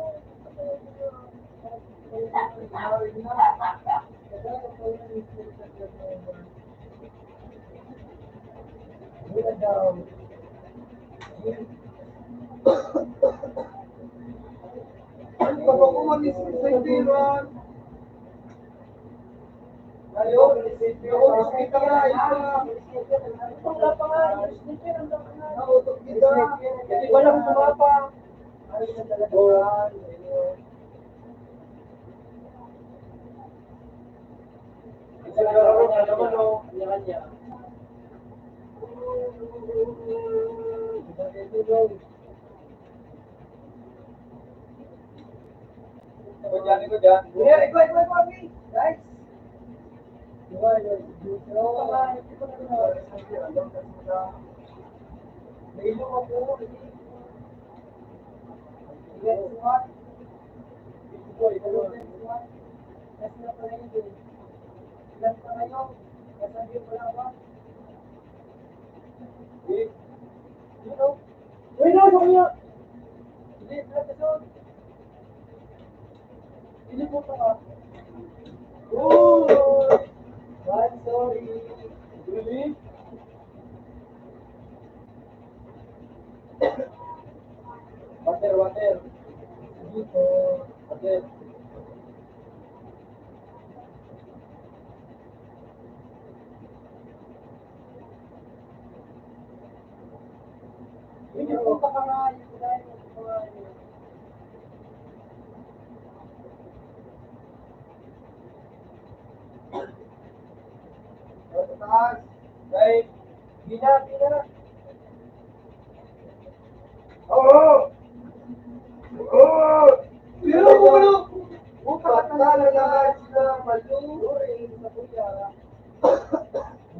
S2: Pagkakuman ni Saibiran. Ayun, kita nga, wala pa nga, nautok kita. Kasi walang sumapa. Ay, na talaga. Isa nagararo ka naman, o. Kanya-kanya. Iko dyan. Yeah, iko, guys. Oh! I'm sorry. Really? Water. Dito. Water. Hindi po pa kamayo. Taas. Right. Bina. Oo! Pero ano? Patala na sila malurin sa kuya.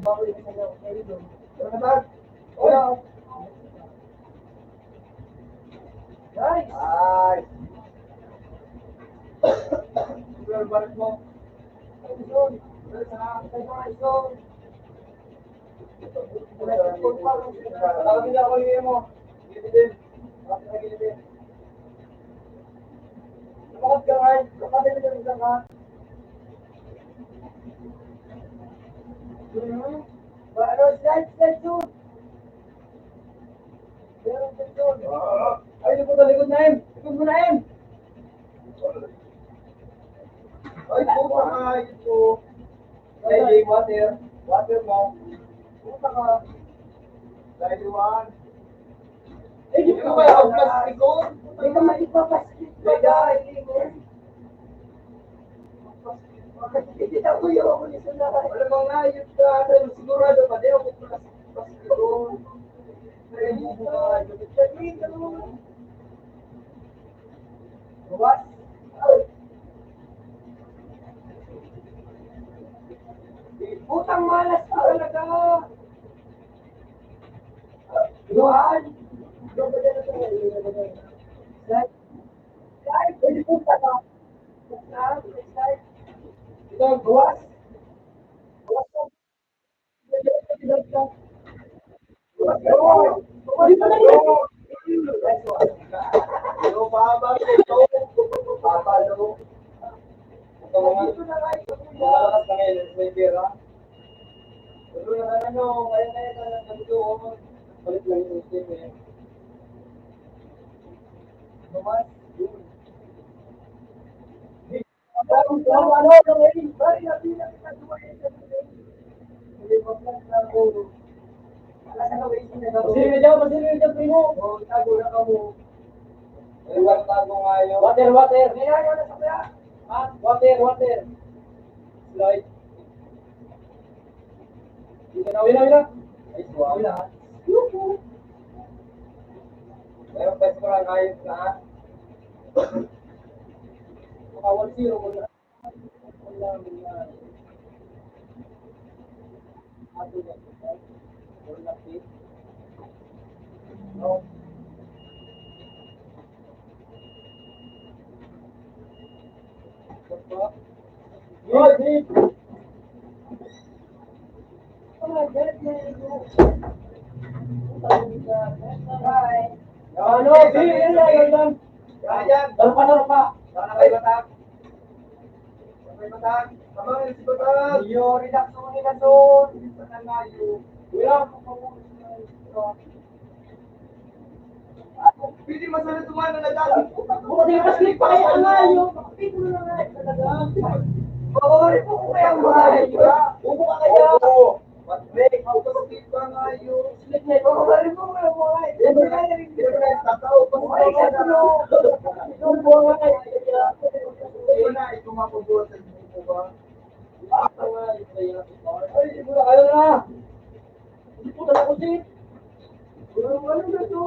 S2: Bago yung kanya ko kayo doon. Wala. Nice! Super balik mo. Tawagin niya ako yung mo. Gilid. Lumakad ka nga. Lumakad ka lang ka. Ano, slide doon. Ay, likod na yun. Likod mo na yun. Ay, puta ka. Ito. Ay, water. Water mo. Puta ka. Slide one. Eh, di ko kaya ang plastic ko? Hindi ka magpaplastic. Hindi na ko yung ako nito na. Wala mo nga, yung sigurado pa, di ako plastic ko. What? Putang malas ka talaga. Luhan. Slide, pwede punta ka. Slide. Ito, buwas. Buwas ka. Di ba na yun? Pero mahaba ito. Mahaba ito. Ito mga malakas na ngayon. pera. Pero na ano, kaya ka nandito ako. Palit lang yung system eh. Naman, yun. Water, water. Water, water. Slide. Wala. Ay, wala. Meron pa sa ayos na. Makawal zero mo na. Wala, wala. Ato na. Wala fit. No. Good, good. Ano, yun lang. Yan. Dalo pa. Dalo na kayo batak. Kayo batak. Tama yun si batak. Yo, relax mo nila doon. Sana nga yun. Wala po. Pwede masala tumana na dati. Buka din mas-click pa kaya nga yun. Pwede mo na nga talaga. Mawawari po ko kaya mga upo ka kaya. Mag-break. Mag-click pa nga yun. Mawawari po kaya mga siyempre na rin. Siyempre na tataw. Pag-break ka na. Yung buwan nga kaya. Ito na. Ito nga po buwan sa inyo po ba? Ito nga. Ay, ito na kayo na. Hindi po na ako din. Ano na ito?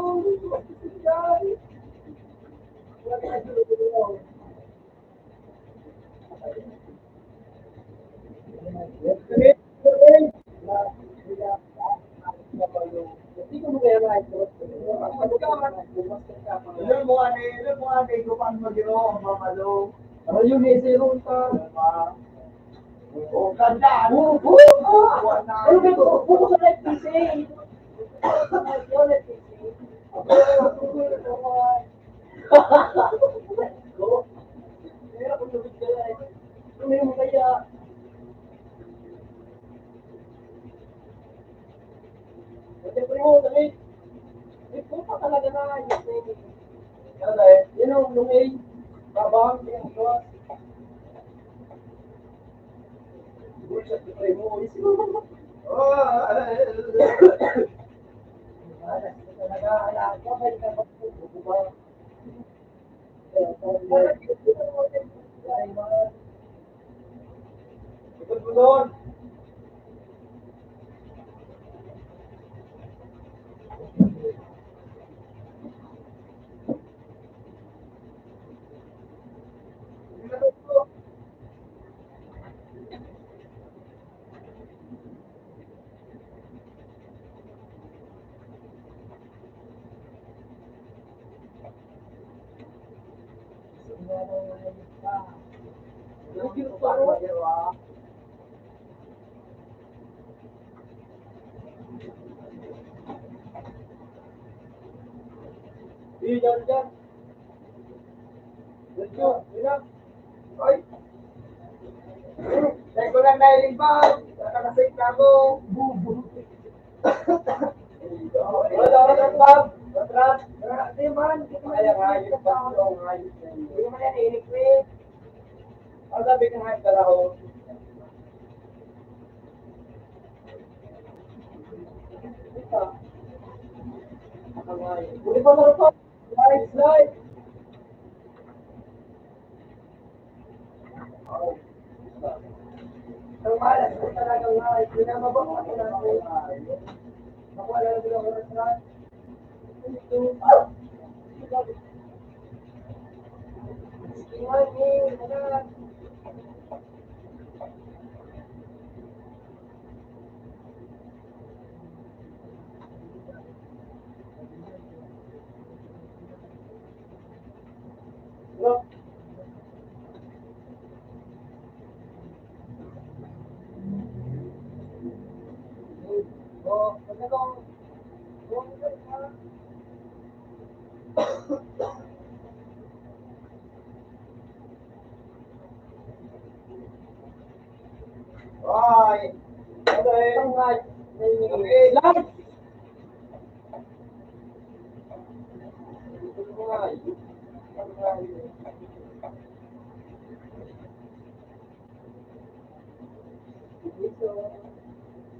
S2: Large!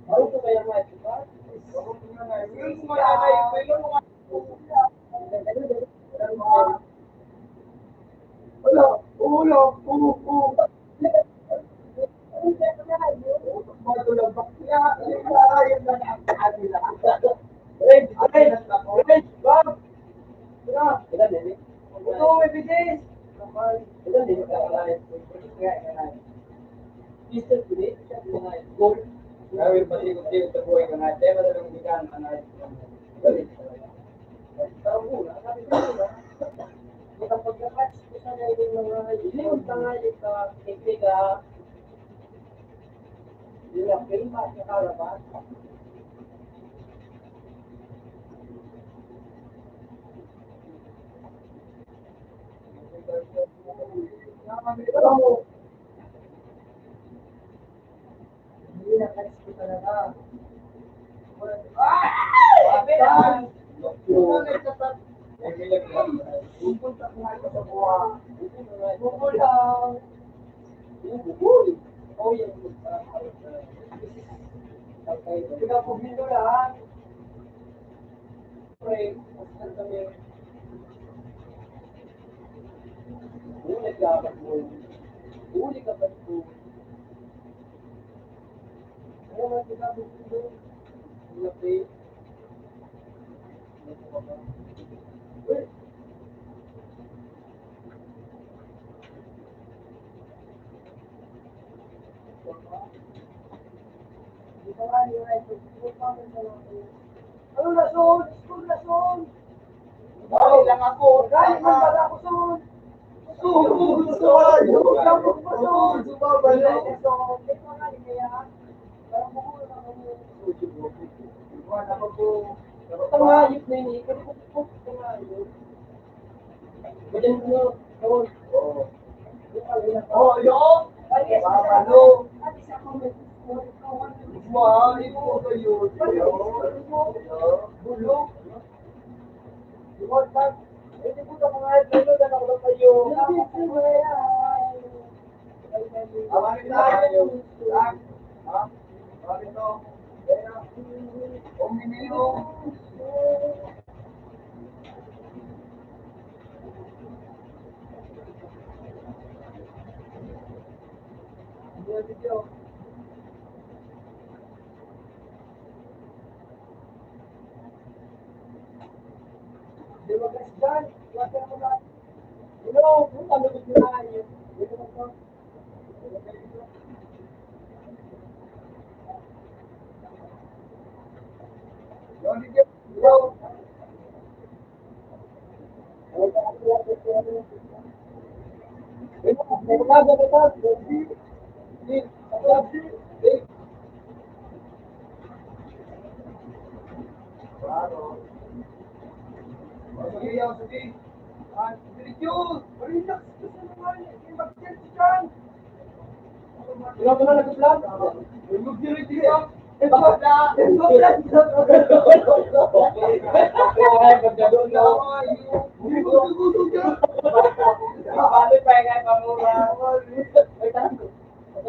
S2: Ano ko kaya nga, di ba? Wala, ulo, Gawin pati kung di sa buhay ka na, tema na lang bigan ka na. Galit talaga. Pero muna, sabi ko na, kapag nakatch ko sa ngayon ng mga yung tangali sa kaibiga, yung kilma sa karabat, hindi na-catch ko talaga. Pupunta ko nga sa buwa. Bukulang. Bukul. Oh, yan. Kita po dito lahat. Pre, saan kami? Huli ka ba po? Huli ka ba po? Ano ba kita po dito? Laki. Uy! Ano lason? School lason! Dali lang ako! Dali man pala ako son! Tangayip na yun, ikaw po tangayip. Ganyan mo, kawan. Oh, yun! Babalo! Mahali po kayo. Bulok. Hindi po na mga ito na ako kayo. Amarin tayo. Ha? Amarin to. Omnimilo. Video. Di ba guys dyan? Wala mo na. Hello, kung ano ko na yun. Dito na to. Yung video. Hello. Claro. Sige, sige. Relax ka sa naman. Mag-check dyan. Wala ka na nag-vlog? Mag-direct dyan. Bakit na? Pagkadon na ako. Gusto ka? Paano pa yung pamura?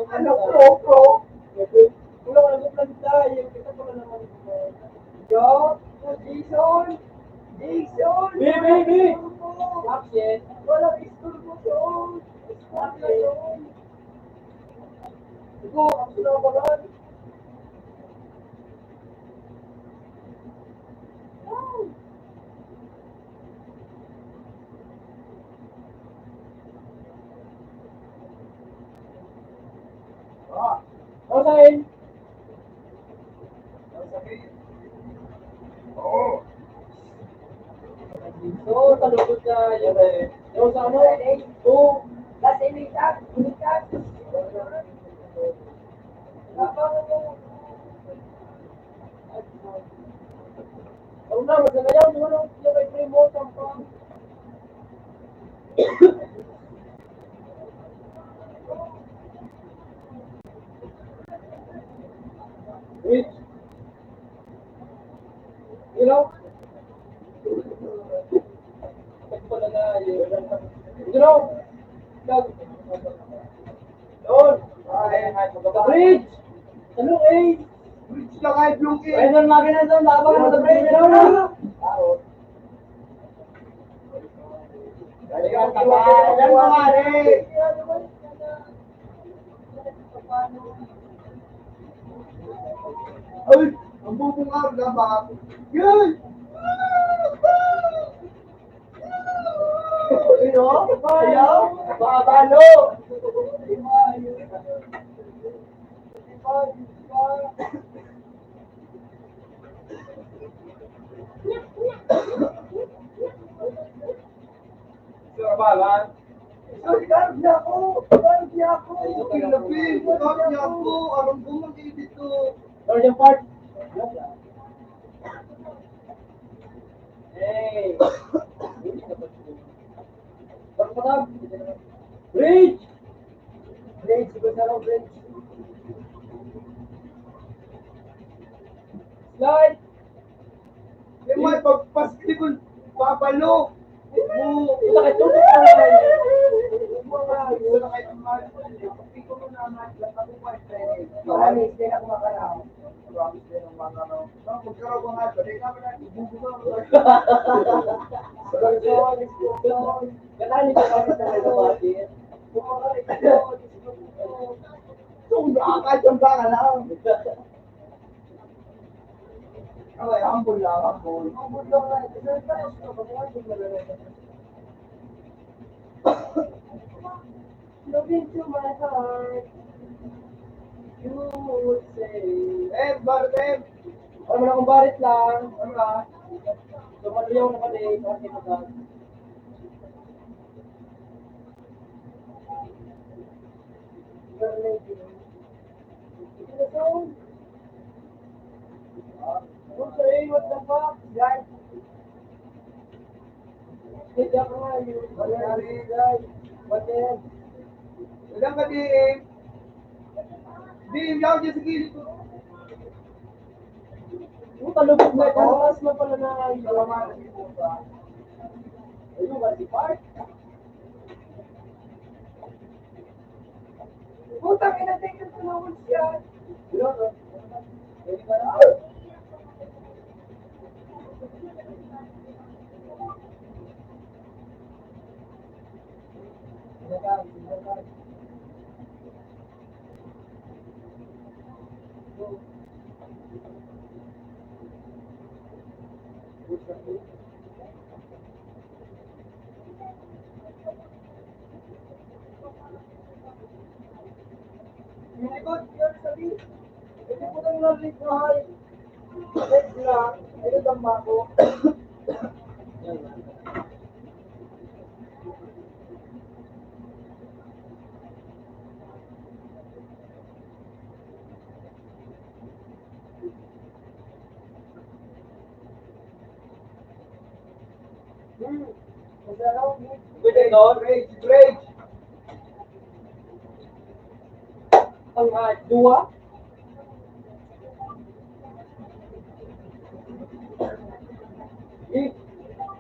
S2: Ano pro? Wala ka nag-vlog tayo. Kita ko na naman. Yo, Jason! Baby! Action! Wala pistol mo doon! Action! Ito, action na ba lang? Okay! Oo! So, talukod ka, yun eh. Yung sa ano? Oo. Last imitat. Ang na, magagayaw, di mo na yung may remote ang pang. Wait. know? Pala na, you know? Doon! Bridge! Ano eh?
S3: Bridge na kahit yung
S2: Ay, doon makina doon, labang ka sa bridge, ano na?
S3: Yan pare! Ay! Ang bubungar na ba? Yan!
S2: Sino? Ayaw? Makabalo! Balan.
S3: Garap niya ako! Garap niya ako! Pinapin! Garap niya ako! Anong bumagay dito?
S2: Lord yung part. Hey. Bridge!
S3: Bridge! Iba na raw bridge!
S2: Slide!
S3: Eh, may pagpaski ko papalo!
S2: Ito ka ito.
S3: Promise din ako makaraw. Promise din ang makaraw. Magkaraw ko nga ito. Dahil namin natin ibubuto.
S2: Ganahan niyo kami sa mga batin.
S3: Nakakachamba ka lang. Okay, humble lang, humble. Humble lang na.
S1: Look into my heart. You would say.
S3: Bartem!
S2: Ano mo na kung barit lang.
S3: Ano ka?
S2: Sumaliyaw na pala eh. Kasi pagka.
S1: Okay, what the fuck, guys? Kaya ka nga yun.
S3: Mangyari, guys.
S1: Batin.
S3: Ilang ka, DM? DM, yaw dyan sa gilid ko.
S2: Puta, lubog na.
S3: Oo.
S2: Taas mo pala na.
S3: Salamat, hindi po ba?
S2: Ayun, ba si Park?
S1: Putang ina, take it to the woods yan.
S2: Yun, no? Pwede ka na.
S3: Yung likod, yan sa gilid.
S1: Hindi ko nang narinig na hay. Wait lang. Ito tama ko. Masarap.
S2: Pwede doon.
S3: Bridge, bridge.
S2: Ang dua.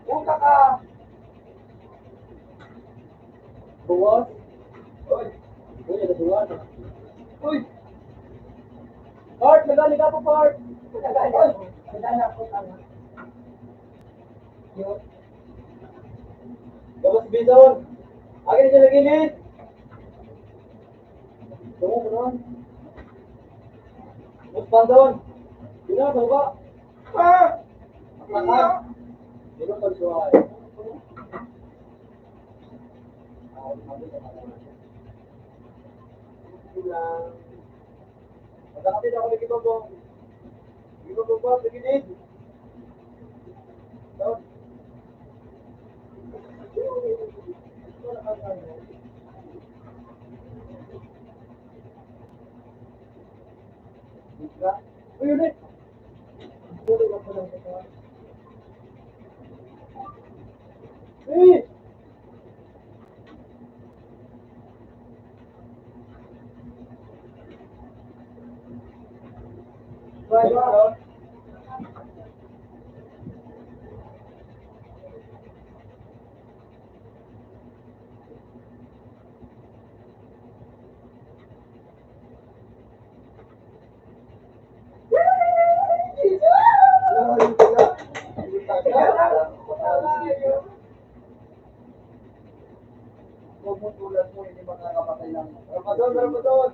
S3: Puta ka.
S2: Buwas.
S3: Uy,
S2: Uy, ada dua na.
S3: uy.
S2: Part, nagali ka pa, Part.
S1: Madala ko tama.
S2: Yun. Gabas si Bidon. Akin siya na gilid. Tungo mo doon. Muspan doon. Yun na, baba.
S3: Ah!
S2: Makan. Yun ang pagsuhay. Magkakapit ako lagi ba po? Hindi ba po sa gilid? Doon. Uy, ulit. Eh!
S3: Right, right.
S2: Ramadan, Ramadan.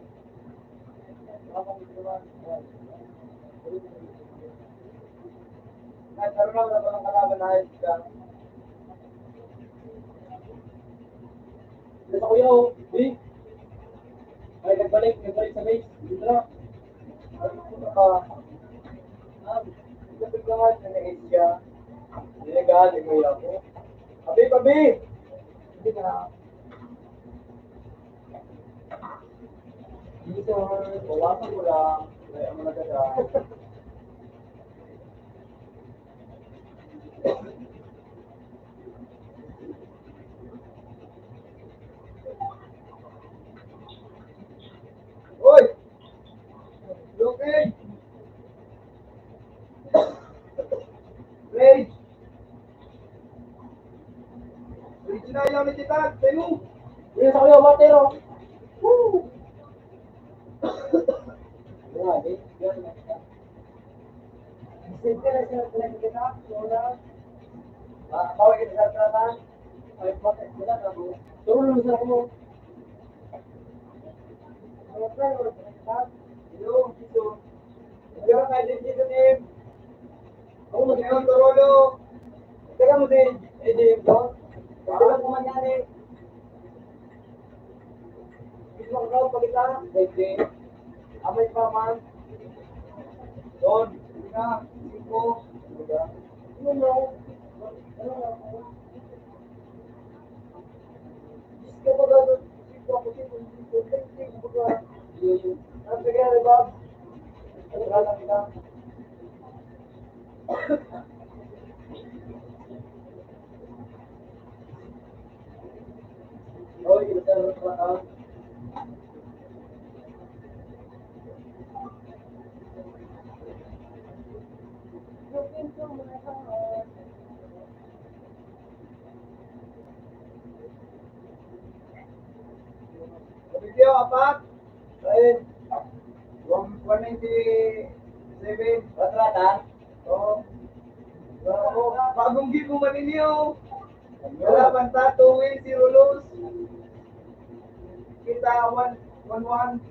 S2: Nagkaroon na wala ng kalaban na ayos ka.
S4: Sa kuya, oh. Eh? Ay, nagbalik sa base. Dito na.
S2: Ano ka? Kapag naman na nais siya, niligaan, ikaw ako. Abi, abi! Hindi ka. Dito, bawasan mo lang. Kaya mo na ka. Hoy! Lukid! Rage! Rage na ilaw ni Titag! Tayo!
S4: Dito sa kuya, water, oh. Woo!
S2: Yan, eh. Yan, eh.
S1: Sige na siya pinagkita. Wala.
S2: Bawal kita sa tratan. Ay, bakit? Wala na po.
S4: Turo lang sa kuya.
S1: Wala. Wala.
S2: Yung, dito. Hindi ka kahit din dito, Nim.
S4: Ako mag-
S2: Ngayon, Torolo. Teka mo din. Eh, Nim, doon. Hindi lang kumangyari. Gusto mo ka pagkita? Hindi. Amay pa man. Doon. Hindi na. Siko. Hindi ka.
S1: Ano mo? Ano mo?
S2: Gusto ko ba? Siko ako siko. Siko ko ba? Ano sige, Bob? Wala lang kita. Hoy, kita sa tratan.
S1: Yung pinto mo na sa
S2: Video, apat. Ayun. 197. Patratan? Oo. Bagong game mo maninyo. Wala banta, 2 win, 0 lose. Kita 1-1.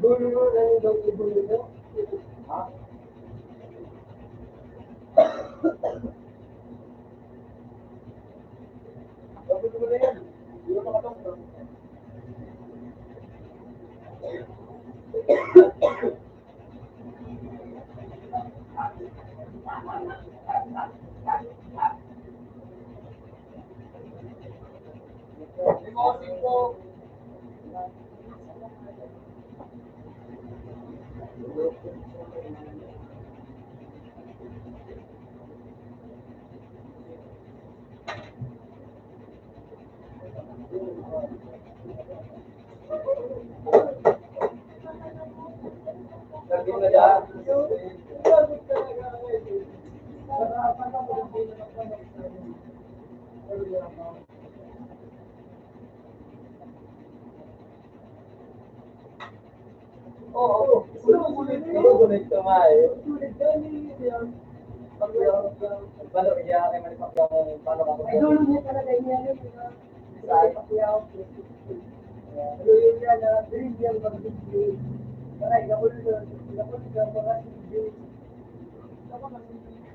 S1: dulo mo na yung daw ibulo mo.
S2: Ha? Bakit mo na yan? Hindi mo makatong. Limosin ko. Lagi na dyan. Oo. Sulit kumain. Paano kaya kay Manipak yung paano ka
S1: Ay, dulo mo talaga yan. Sa ipakyaw. Ano yun yan na dream yung mag-dream. Maray, nakulo doon. Nakulo doon mga dream.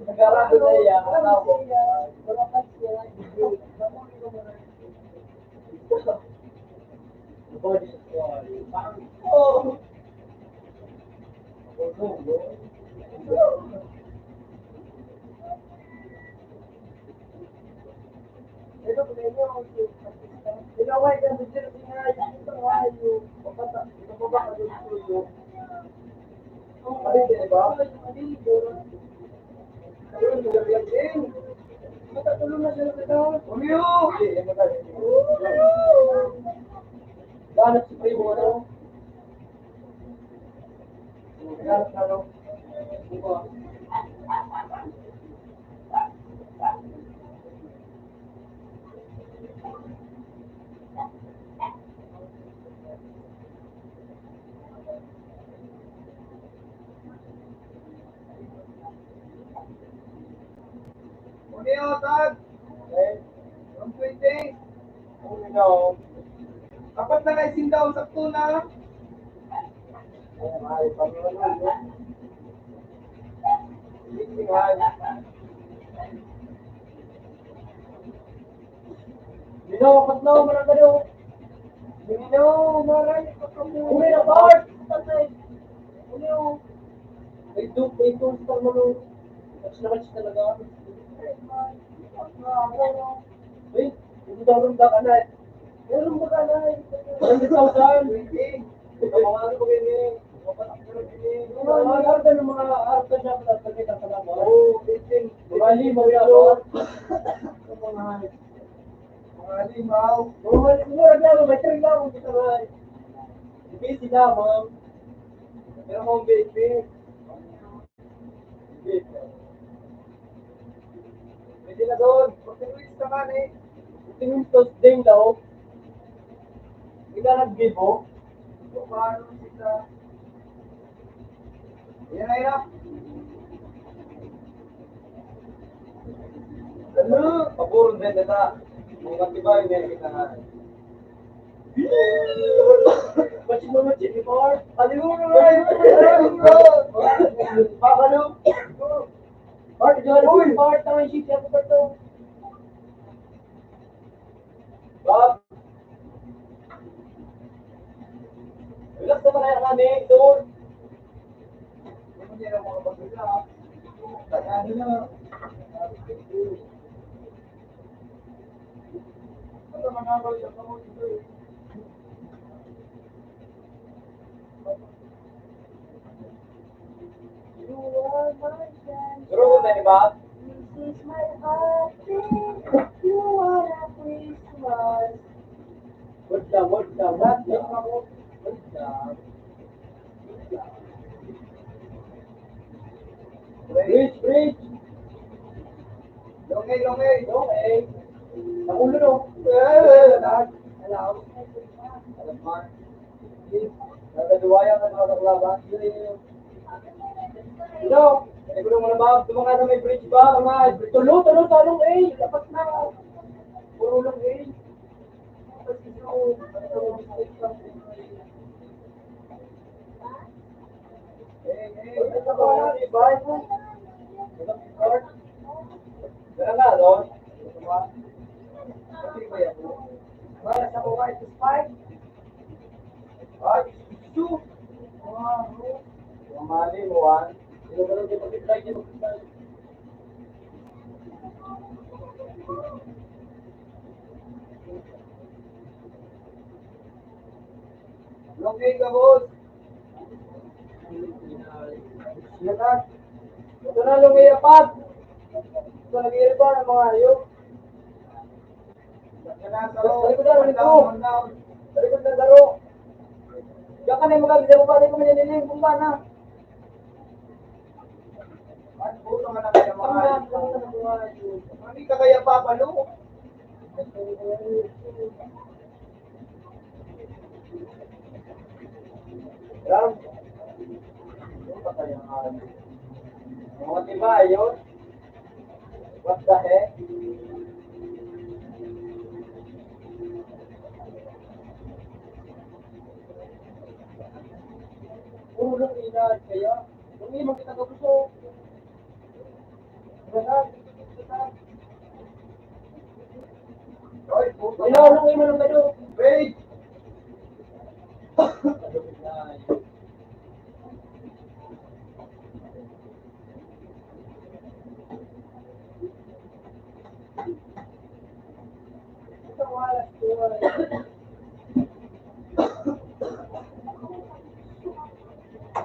S2: nag-arado na iya.
S1: Ano ko? Mga pasya. Nakulo ko maray.
S2: Oo.
S1: Ito po na inyo. Pinaway ka sa sila pinay. Ito nga yung papata. Ito po ba ka doon studio?
S2: Mali din, di ba?
S1: Maligo.
S2: Ayun, magagaling din.
S1: Matatulong na sila ito.
S2: Umiyo! Hindi, mo tayo.
S4: Ganap si Primo, ano?
S2: Naghanap na, no?
S4: Buka.
S3: tag.
S2: Okay.
S3: 120.
S2: Oh, you know.
S3: Apat na rising down, sakto na.
S2: Ayan, ay, panginoon yun. Meeting high.
S4: Binawakat na, marang gano.
S2: Mino, maray, pagkamu.
S4: Uli na, Bart! Tatay! Uli o. May tools pa mo no. Match na match talaga. Uy, hindi daw rumda ka na eh. Meron ba ka na eh? 100,000!
S2: Kamamano ko gini. Mapatak ko rin gini.
S4: Mga arta ng mga arta niya pala sa kita sa labo.
S2: Oo, 18.
S4: Bali, mawala ko.
S3: Mga limaw.
S4: Mura na, may tring lang kung kita na. Busy na, ma'am.
S2: Meron akong baby. Pwede na doon.
S3: Pag-release ka man eh.
S4: Tingin ko din daw. Ika nag-give oh.
S3: So, paano sila? Yan na yan.
S2: Ano? Paborong din nila. Mga tibay niya kita nga.
S4: Machin mo machin ni Bart.
S3: Aliw na bro.
S2: Pakalo.
S4: Bart, diyan na si Bart. Tama yung sheet ako ba ito?
S2: Bob. Relax naman kaya kami. Doon.
S3: Hindi mo niya na mga bagula. Tagahin na. Ano manabal siya ka mo dito eh.
S1: You are my sunshine.
S2: Pero kung tayo ba?
S1: This is my heartbeat. You are a Christmas.
S4: Word lang, word lang. Word lang. Word lang. Bridge, bridge.
S3: Longay, longay.
S4: Okay. Nakulo no.
S3: Alam.
S2: Alam mo. Nagaduwaya ka na kaklaban. Hello. Ay, gulong mo na ba? Tumangan na may bridge ba? Mga
S4: Tulo, talong eh. Dapat na. Puro lang eh.
S2: Meron nga doon.
S3: Para sa kuhay to spike. Ay, ito.
S2: Yung mali mo, ah.
S4: Sino ba nang ipag-try niyo?
S3: Longay ka, boss. Yakat.
S2: Ito na lumiyapat. Ito nag-iiba ng mga hayop. Talikod na, talikod. Talikod na laro. Diyan ka na yung magaganda mo pa rin kung manililing kung ba na.
S3: Puto ka na kaya mga hayop. Hindi ka kaya papalo.
S2: Ram. Yung pa kaya nga. Mga diba yun? What the heck?
S4: Puro lang inad. Kaya, kung hindi makita ka gusto.
S3: Ay, puto
S4: Ilaw lang kayo man ang gado.
S3: Wait.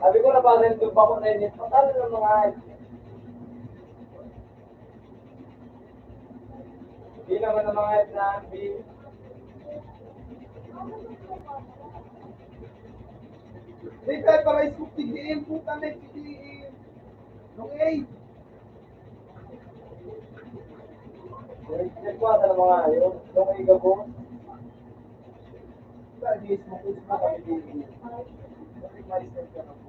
S2: Sabi ko na ba rin doon pa ko na yun. Patalo ng mga hindi naman ng mga na
S3: Hindi tayo para isip tigdiin. Puta na tigdiin. Longay.
S2: nagkwasa ng mga hayop. Doon kayo gabo.
S3: Hindi mo kung saan ka tigdiin. Kasi may step ka na po.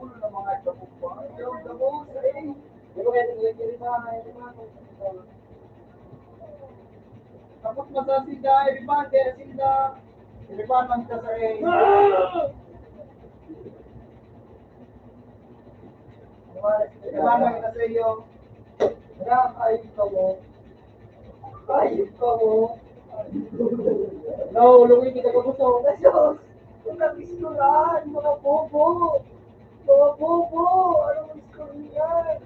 S3: ulo ng mga kapupwa. Yung damo sa eh.
S4: Di ba kaya nilagyan ba? Di ba?
S3: Tapos masasinda, Eriban, kaya sinda. Eriban, man ka sa eh. Eriban, man ka sa iyo.
S4: Ayun ka mo. Ayun ka mo. No, ulungin kita ka gusto.
S1: Diyos! Kung nag-isturan, mga bobo! Mga bobo! Anong isturan yan?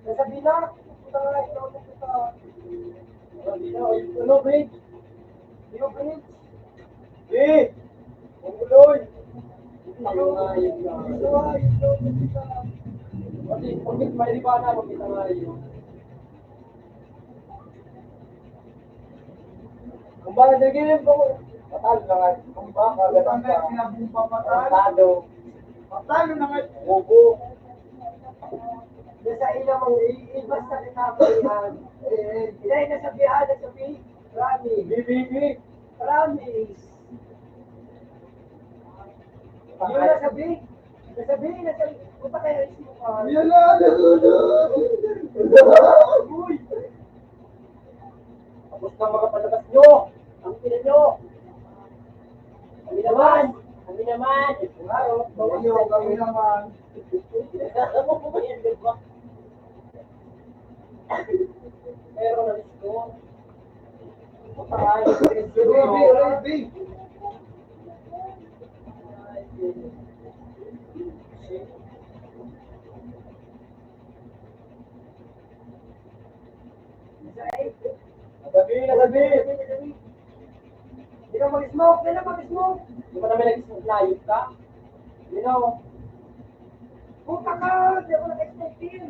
S1: Nasabi na, pupunta nga, ikaw na kita.
S4: Ano, babe?
S1: Di ba, Prince?
S4: Eh! Ang guloy! Ayun nga, ayun nga.
S1: Ito nga, ikaw na kita.
S4: Pagkit may riba na, magkita nga yun. Kung ba nagigilin ko, patalo na nga. Kung ba,
S3: Utang
S4: kagatan
S3: na
S4: ka.
S3: pinabumpa patalo.
S4: Patalo.
S3: Patalo na nga.
S4: Bobo.
S1: Nasa ilang mga iibas na kinapalihan. Inay nasabihan, nasabi. Promise.
S4: Bibibi.
S1: Promise. Hindi mo nasabi. Nasabi. Punta kayo isip mo.
S3: Yan na, nalulog.
S1: Uy!
S4: Tapos na mga palabas nyo. Ang pina nyo. Kami naman. Kami naman.
S3: Ayaw, kami naman.
S4: Alam mo ba yan, di ba? Pero nalis ko. Ay,
S3: Ruby, Ruby.
S4: Nagabi.
S1: Hindi ka mag-smoke. Hindi ka mag-smoke.
S4: Di ba namin nag-layot ka? You know,
S1: Puta ka. Hindi ako nag-expect din.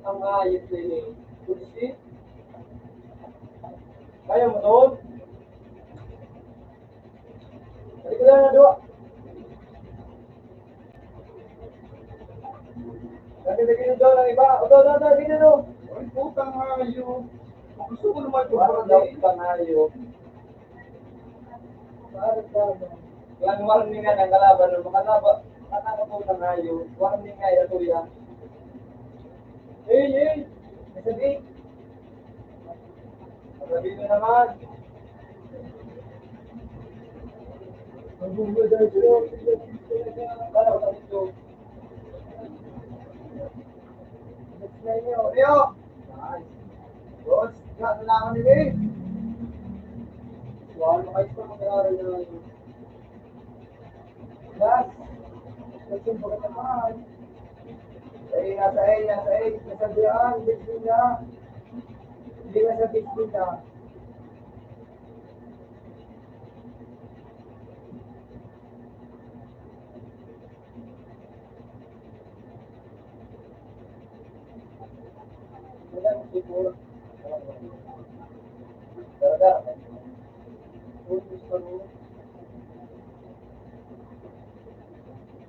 S4: ang ayos nila eh. Kursi? Kaya mo doon? Hindi ko lang na doon. Nagiging doon ang iba. O doon, gina doon.
S3: Ay, putang hayo. Gusto ko naman ito
S4: Parang
S3: para
S4: daw ka ngayo.
S1: Parang tama.
S4: Yang warning nga ng kalaban ng mga laba. Nakakapong ng ngayo. Warning nga ito yan. Hey!
S1: Nasabi.
S4: Sabihin mo naman.
S1: Mabuhay dahil sila.
S4: Kala ko sa dito.
S1: Next na niyo.
S3: Leo. Boss, kailangan nila eh.
S4: Wala mo kayo sa mag-aaral na ngayon.
S1: Yes. Kasi baka naman. Nasa A. Nasabihan, bitbin na. Hindi na sa bitbin na.
S4: Wala mo siguro. Dara-dara. Utos pa mo.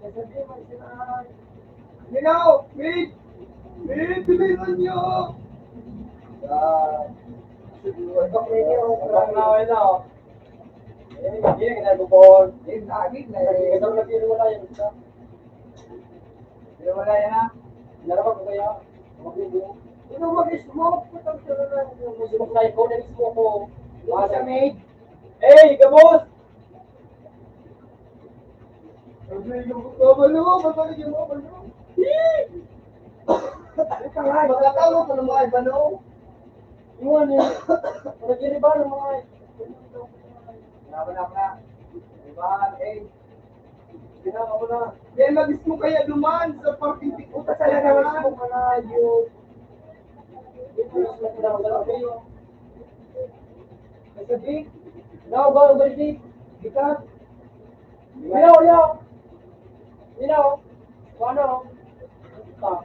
S1: Nasabi mo sila.
S3: Linaw! Wait! Wait! Bilisan nyo!
S4: Yan.
S1: Pag-radio.
S4: Kapag naway na oh. Eh, hindi na ginagubon.
S3: Eh, lagi na
S4: Kasi
S3: eh.
S4: ikaw nag-iwala yan.
S3: Wala yan ha?
S4: Nalaman ko kaya. Magbubuo.
S1: Ino mag-smoke. Putang sila na.
S4: Sumok na ikaw na mismo ko.
S1: Mga sa maid.
S4: Hey, gabos!
S3: Babalo! Babalik yung babalo!
S1: Ito nga.
S3: Magkatawag ko ng mga ibano.
S4: Iwan eh. Nag-iba ng mga
S3: Wala na. Iban, eh.
S4: Pinaka mo na.
S3: Kaya magis mo kaya duman sa parking
S1: Puta talaga mag-smoke ka na. Yun. Nasabi.
S4: Now, go, balik.
S1: Bikat.
S4: Ilaw. Ano? Stop.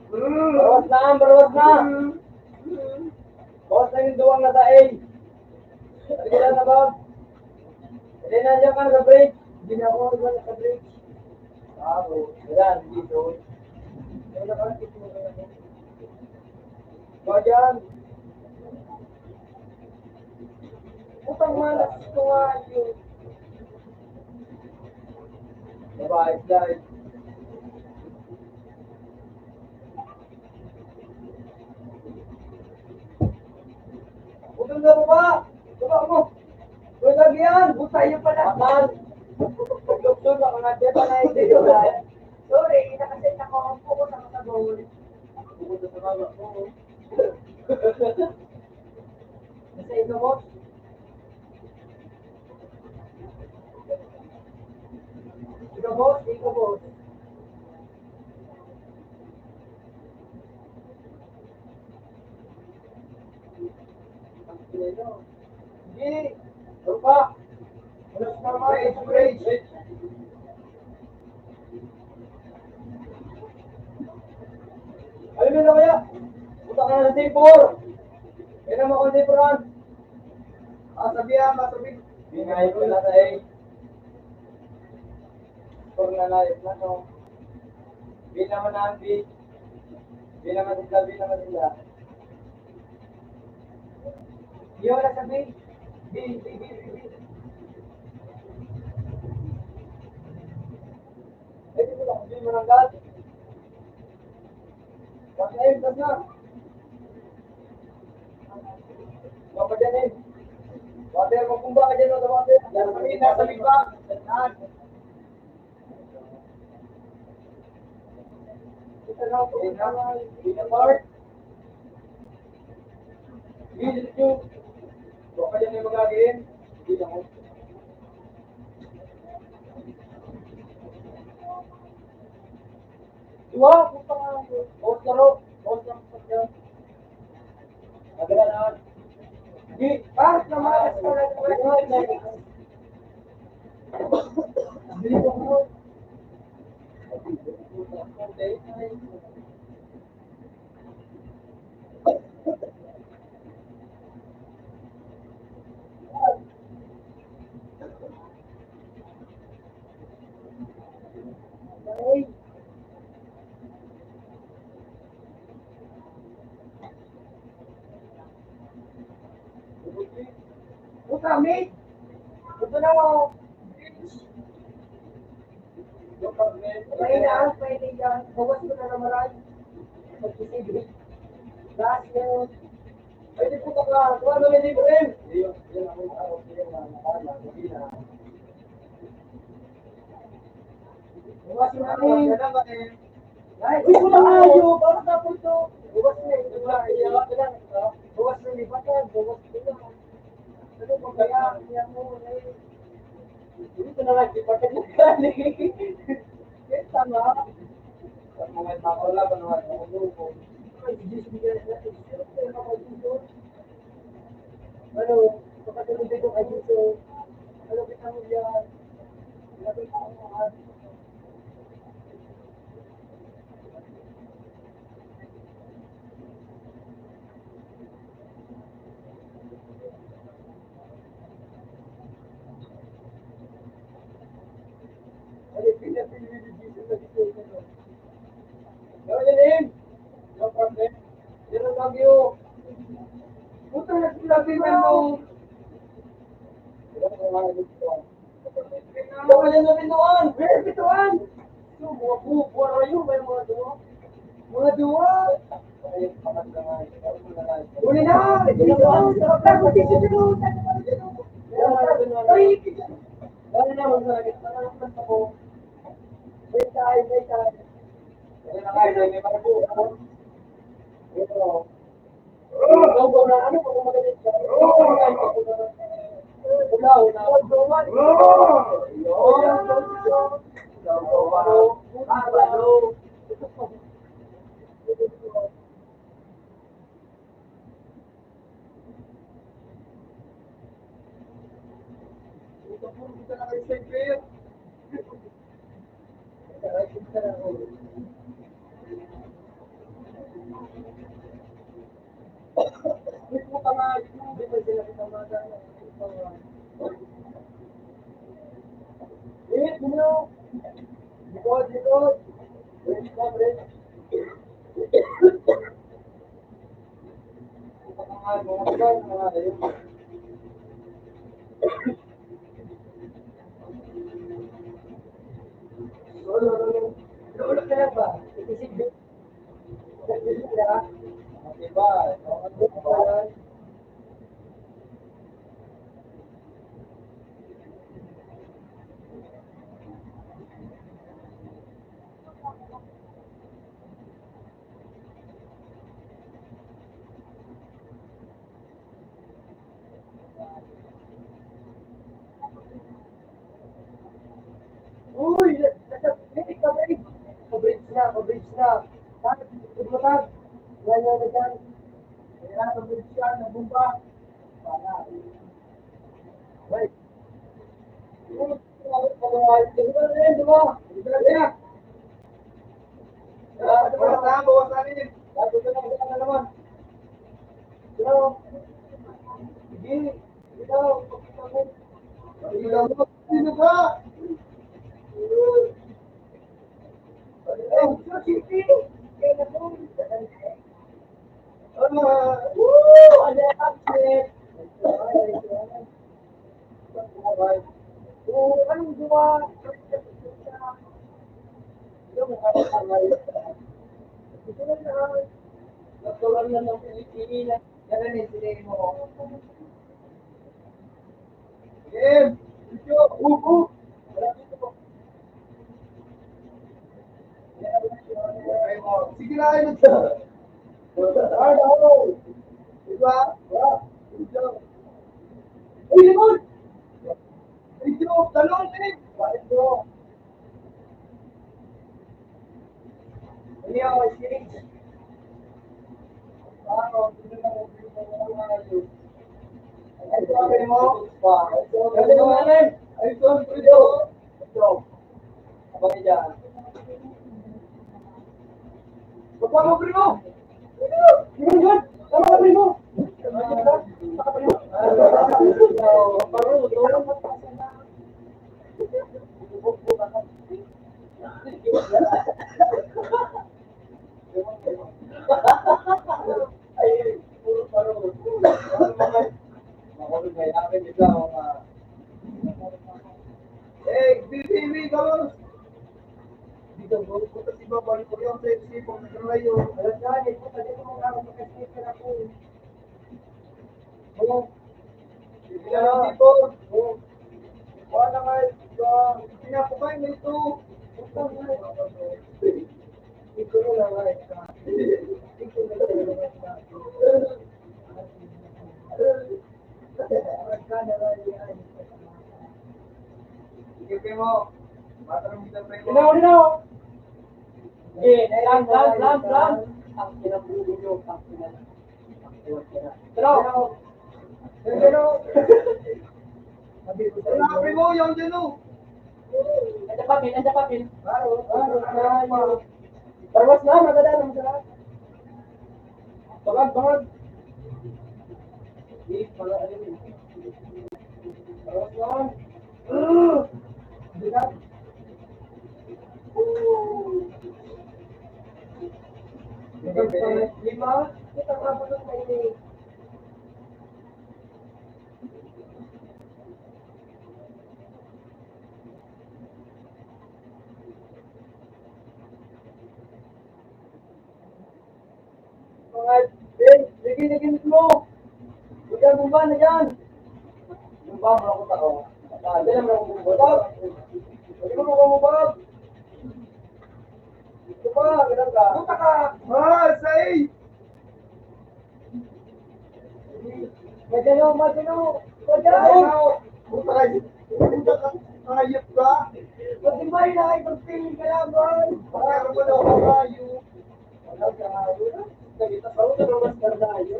S4: Baros na. Bawas na yung duwang na daig. Sige lang na, Bob. Hindi na dyan ka nag-break.
S1: Hindi na ako nag-break.
S4: Yan, dito.
S1: Ay, nakakit mo ka na.
S4: Ba dyan?
S1: Putang malas ko nga yun.
S2: Bye-bye, guys.
S3: Utol na ba? Baba mo. Uy, lagi yan. Butay yung pala.
S2: Aman. Pag-doktor ako na dyan na hindi ko
S1: Sorry, nakaset ako. Focus ako sa goal.
S2: Pupunta sa baba. Oo.
S1: Nasa ito, boss. Ikaw, boss. Ikaw, boss.
S2: Sige. Ano pa?
S3: Ano sa mga rage?
S2: Alam mo na kaya? Punta ka na ng Singapore. Kaya naman ako Singaporean.
S3: Masabihan, masabihan.
S2: Bingay ko na tayo. Por na live na no. Bin naman na ang bin. Bin naman sila.
S1: Yo, nasa B. B.
S2: Eh, di ko lang. Bin mananggal. Kasi tas na. Baka dyan eh. Water, magkumba ka dyan o sa water. Nasa bigba. Ito na ako. Pinapart. Hindi nyo. Baka dyan yung magagawin. Hindi lang ako. Diwa, punta nga. Bawat laro. Bawat laro. Magala na. Hindi.
S1: Bakit naman?
S2: Hindi ko ako.
S1: Puta, mate. Ito na mo. Pwede yan. Bawas ko na na marami. Pag-isibig. Last year.
S2: Pwede po ka. Kuha na hindi ko rin. Yan ako yung araw. Yan na. Nakala. Hindi na.
S1: Bawas mo na
S2: Ano
S1: rin.
S2: yan ba eh?
S1: Ay,
S2: Uy, wala kayo. Bakit tapos ito?
S1: bawas na rin.
S2: Iyawa ka lang.
S1: Bawas na rin. Bawas na rin. Ano ba kaya? Kaya mo na rin.
S2: Dito na lang. Di pa ka nagkali. Tama. Sa mga wala ba naman?
S1: Ano, kapatid ko kay Dito. Ano kita mo yan? Lapit ako mga. Ano, pinapili ni Dito na dito.
S2: Pero yan. No problem. Pero Baguio.
S1: Puta, nagsilabi ka mo.
S2: Baka yan na rin doon.
S1: Where, bituan?
S2: Yung mga buwa rayo. May mga doon.
S1: Mga duwa.
S2: Ay, pakat na nga.
S1: Uli na! Tago dito dito! Ay!
S2: Lalo na magsagit na lang ako.
S1: May tayo, may tayo.
S2: Kaya na kayo, may mga buwa. Ito. Ikaw na ano kung magalit ka? Ulaw na.
S1: lang ba? Isip mo. Isip na.
S2: Diba?
S1: Uy! Kabridge na, kabridge na. Bakit? Tumutag. Yan yan na dyan. Kaya kabridge yan, nabumba. Para. Wait. Anong gawa? Natural na ng Pilipinas. Ganun yung sinay mo.
S2: Game! Video! Upo! Sige na kayo sa... Diba? Video!
S1: Uy, limon!
S2: Video! Talong eh!
S1: Bakit mo? Ano yung series?
S2: Ay, sabi mo?
S1: Galing mo namin!
S2: Ay, son, video! Abang dyan. Baba mo, primo!
S1: Yun, yun! Tama ka, primo!
S2: Ay, puro paro. Makulog na yakin nila mga... Eh, BBB, kalos! Dito, bago ko kasi babalik ko yung sexy kung nagkalayo.
S1: Alam na, ito pala yung mga makasipan ako. Oo.
S2: Sige na lang dito.
S1: Oo.
S2: Wala nga, pinapakain na ito.
S1: Ito na lang ay ito na lang
S2: Sige, primo. Matanong kita, primo.
S1: Dinaw! Eh, lang. Ang kinabuhi nyo, ang kinabuhi. Dinaw!
S2: Wala, primo, yung dyan, oh.
S1: Nandiyan papel. Parwas na, maganda naman sila. Bangag. Parwas na. Bigat. Lima. Kita kapulot na ini. Ligin mo! Huwag bumba na yan! Bumba mo ako tao. Dala mo ako bumba. Hindi mo bumba. Ito pa, ganun ka.
S2: Puta ka! Say!
S1: Magano!
S2: Puta ka! Puta ka! Hayop ka!
S1: Magdimbay na kayo pagpili ka lang, boy!
S2: Pero mo na ako kayo.
S1: Wala ka hayo. Nagita pa ako ng mas kardayo.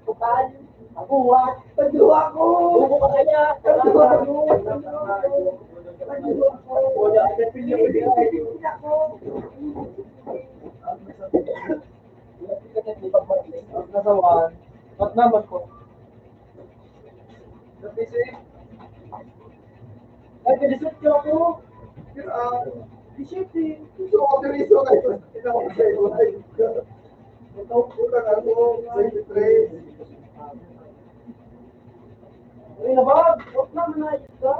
S1: Kupal. Abuhat. Pagduwa ko! Buko ka kaya. Pagduwa ko! Wala ka na pilya ko din. Pilya ko!
S2: Ang nasawan. Ba't naman ko? Napisi?
S1: Ay, pinisot ko ako!
S2: Pero
S1: Pisiti!
S2: gusto ko diriso kayo. Ikaw ang kayo. Ito puta ka mo. 23.
S1: Ay, nabag! Huwag naman na ito.